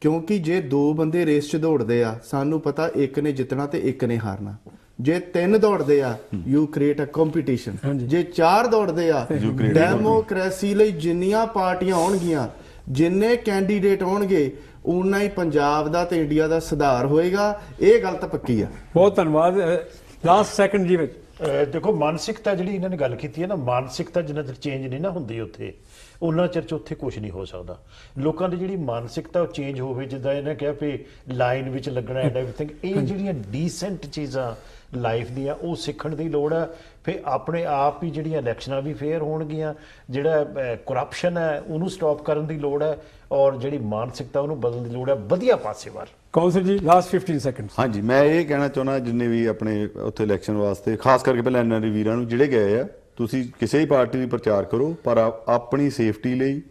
ਕਿਉਂਕਿ ਜੇ 2 ਬੰਦੇ ਰੇਸ 'ਚ ਦੌੜਦੇ ਆ, ਸਾਨੂੰ ਪਤਾ ਇੱਕ ਨੇ ਜਿੱਤਣਾ ਤੇ ਇੱਕ ਨੇ ਹਾਰਨਾ। ਜੇ 3 ਦੌੜਦੇ ਆ, ਯੂ ਕ੍ਰੀਏਟ ਅ ਕੰਪੀਟੀਸ਼ਨ। ਜੇ 4 ਦੌੜਦੇ ਆ, ਡੈਮੋਕ੍ਰੇਸੀ ਲਈ ਜਿੰਨੀਆਂ ਪਾਰਟੀਆਂ ਆਉਣਗੀਆਂ, ਜਿੰਨੇ ਕੈਂਡੀਡੇਟ ਆਉਣਗੇ, ਉਨਾ ਹੀ ਪੰਜਾਬ ਦਾ ਤੇ ਇੰਡੀਆ ਦਾ ਸੁਧਾਰ ਹੋਏਗਾ। ਇਹ ਗੱਲ ਤਾਂ ਪੱਕੀ ਆ। ਬਹੁਤ ਧੰਨਵਾਦ। ਲਾਸਟ ਸੈਕਿੰਡ ਜੀ ਵਿੱਚ ਦੇਖੋ, ਮਾਨਸਿਕਤਾ ਜਿਹੜੀ ਇਹਨਾਂ ਨੇ ਗੱਲ ਕੀਤੀ ਹੈ ਨਾ, ਮਾਨਸਿਕਤਾ ਜਿੰਨਾ ਚਿਰ ਚੇਂਜ ਨਹੀਂ ਨਾ ਹੁੰਦੀ ਉੱਥੇ, ਉਹਨਾਂ ਚਿਰ 'ਚ ਉੱਥੇ ਕੁਝ ਨਹੀਂ ਹੋ ਸਕਦਾ। ਲੋਕਾਂ ਦੀ ਜਿਹੜੀ ਮਾਨਸਿਕਤਾ ਉਹ ਚੇਂਜ ਹੋਵੇ, ਜਿੱਦਾਂ ਇਹਨੇ ਕਿਹਾ ਵੀ ਲਾਈਨ ਵਿੱਚ ਲੱਗਣਾ ਐਂਡ ਐਵਰੀਥਿੰਗ, ਇਹ ਜਿਹੜੀਆਂ ਡੀਸੈਂਟ ਚੀਜ਼ਾਂ ਲਾਈਫ ਦੀਆਂ ਉਹ ਸਿੱਖਣ ਦੀ ਲੋੜ ਹੈ। ਫਿਰ ਆਪਣੇ ਆਪ ਹੀ ਜਿਹੜੀਆਂ ਇਲੈਕਸ਼ਨਾਂ ਵੀ ਫੇਅਰ ਹੋਣਗੀਆਂ, ਜਿਹੜਾ ਕਰਪਸ਼ਨ ਹੈ ਉਹਨੂੰ ਸਟਾਪ ਕਰਨ ਦੀ ਲੋੜ ਹੈ, ਔਰ ਜਿਹੜੀ ਮਾਨਸਿਕਤਾ ਉਹਨੂੰ ਬਦਲਣ ਦੀ ਲੋੜ ਹੈ ਵਧੀਆ ਪਾਸੇ ਵੱਲ। ਕੌਂਸਲ ਜੀ ਲਾਸਟ 15 ਸੈਕਿੰਡ। ਹਾਂਜੀ, ਮੈਂ ਇਹ ਕਹਿਣਾ ਚਾਹੁੰਦਾ ਜਿੰਨੇ ਵੀ ਆਪਣੇ ਉੱਥੇ ਇਲੈਕਸ਼ਨ ਵਾਸਤੇ, ਖਾਸ ਕਰਕੇ ਪਹਿਲਾਂ ਐਨਆਰਆਈ ਵੀਰਾਂ ਨੂੰ ਜਿਹੜੇ ਗਏ ਆ, ਤੁਸੀਂ ਕਿਸੇ ਵੀ ਪਾਰਟੀ ਦੀ ਪ੍ਰਚਾਰ ਕਰੋ, ਪਰ ਆਪਣੀ ਸੇਫਟੀ ਲਈ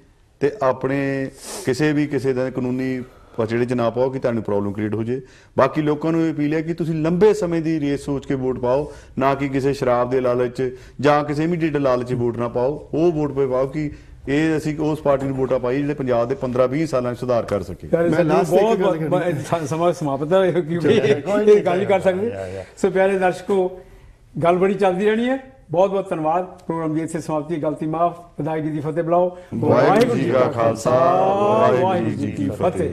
ਤੇ ਆਪਣੇ ਕਿਸੇ ਦਾ ਕਾਨੂੰਨੀ ਪਚੜੇ 'ਚ ਨਾ ਪਾਓ ਕਿ ਤੁਹਾਨੂੰ ਪ੍ਰੋਬਲਮ ਕ੍ਰੀਏਟ ਹੋ ਜੇ। ਬਾਕੀ ਲੋਕਾਂ ਨੂੰ ਇਹ ਅਪੀਲ ਹੈ ਕਿ ਤੁਸੀਂ ਲੰਬੇ ਸਮੇਂ ਦੀ ਰੇਸ ਸੋਚ ਕੇ ਵੋਟ ਪਾਓ, ਨਾ ਕਿ ਕਿਸੇ ਸ਼ਰਾਬ ਦੇ ਲਾਲਚ ਜਾਂ ਕਿਸੇ ਇਮੀਡੀਏਟ ਲਾਲਚ 'ਚ ਵੋਟ ਨਾ ਪਾਓ। ਉਹ ਵੋਟ ਪੇ ਪਾਓ ਕਿ ਇਹ ਅਸੀਂ ਉਸ ਪਾਰਟੀ ਨੂੰ ਵੋਟਾਂ ਪਾਈ ਜਿਹੜੇ ਪੰਜਾਬ ਦੇ 15-20 ਸਾਲਾਂ 'ਚ ਸੁਧਾਰ ਕਰ ਸਕੇ। ਮੈਂ ਬਹੁਤ ਸਮਾਂ ਸਮਾਪਤ ਹੈ ਕਿਉਂਕਿ ਇਹ ਗੱਲ ਨਹੀਂ ਕਰ ਸਕਦੇ। ਸੋ ਪਿਆਰੇ ਦਰਸ਼ਕੋ, ਗੱਲ ਬੜੀ ਚੱਲਦੀ ਰਹਿਣੀ ਹੈ। ਬਹੁਤ ਬਹੁਤ ਧੰਨਵਾਦ। ਪ੍ਰੋਗਰਾਮ ਦੀ ਇੱਥੇ ਸਮਾਪਤੀ। ਗਲਤੀ ਮਾਫ। ਵਿਦਾਇਗੀ ਦੀ ਫਤਿਹ ਬੁਲਾਓ। ਵਾਹਿਗੁਰੂ ਜੀ ਕਾ ਖਾਲਸਾ, ਵਾਹਿਗੁਰੂ ਜੀ ਕੀ ਫਤਿਹ।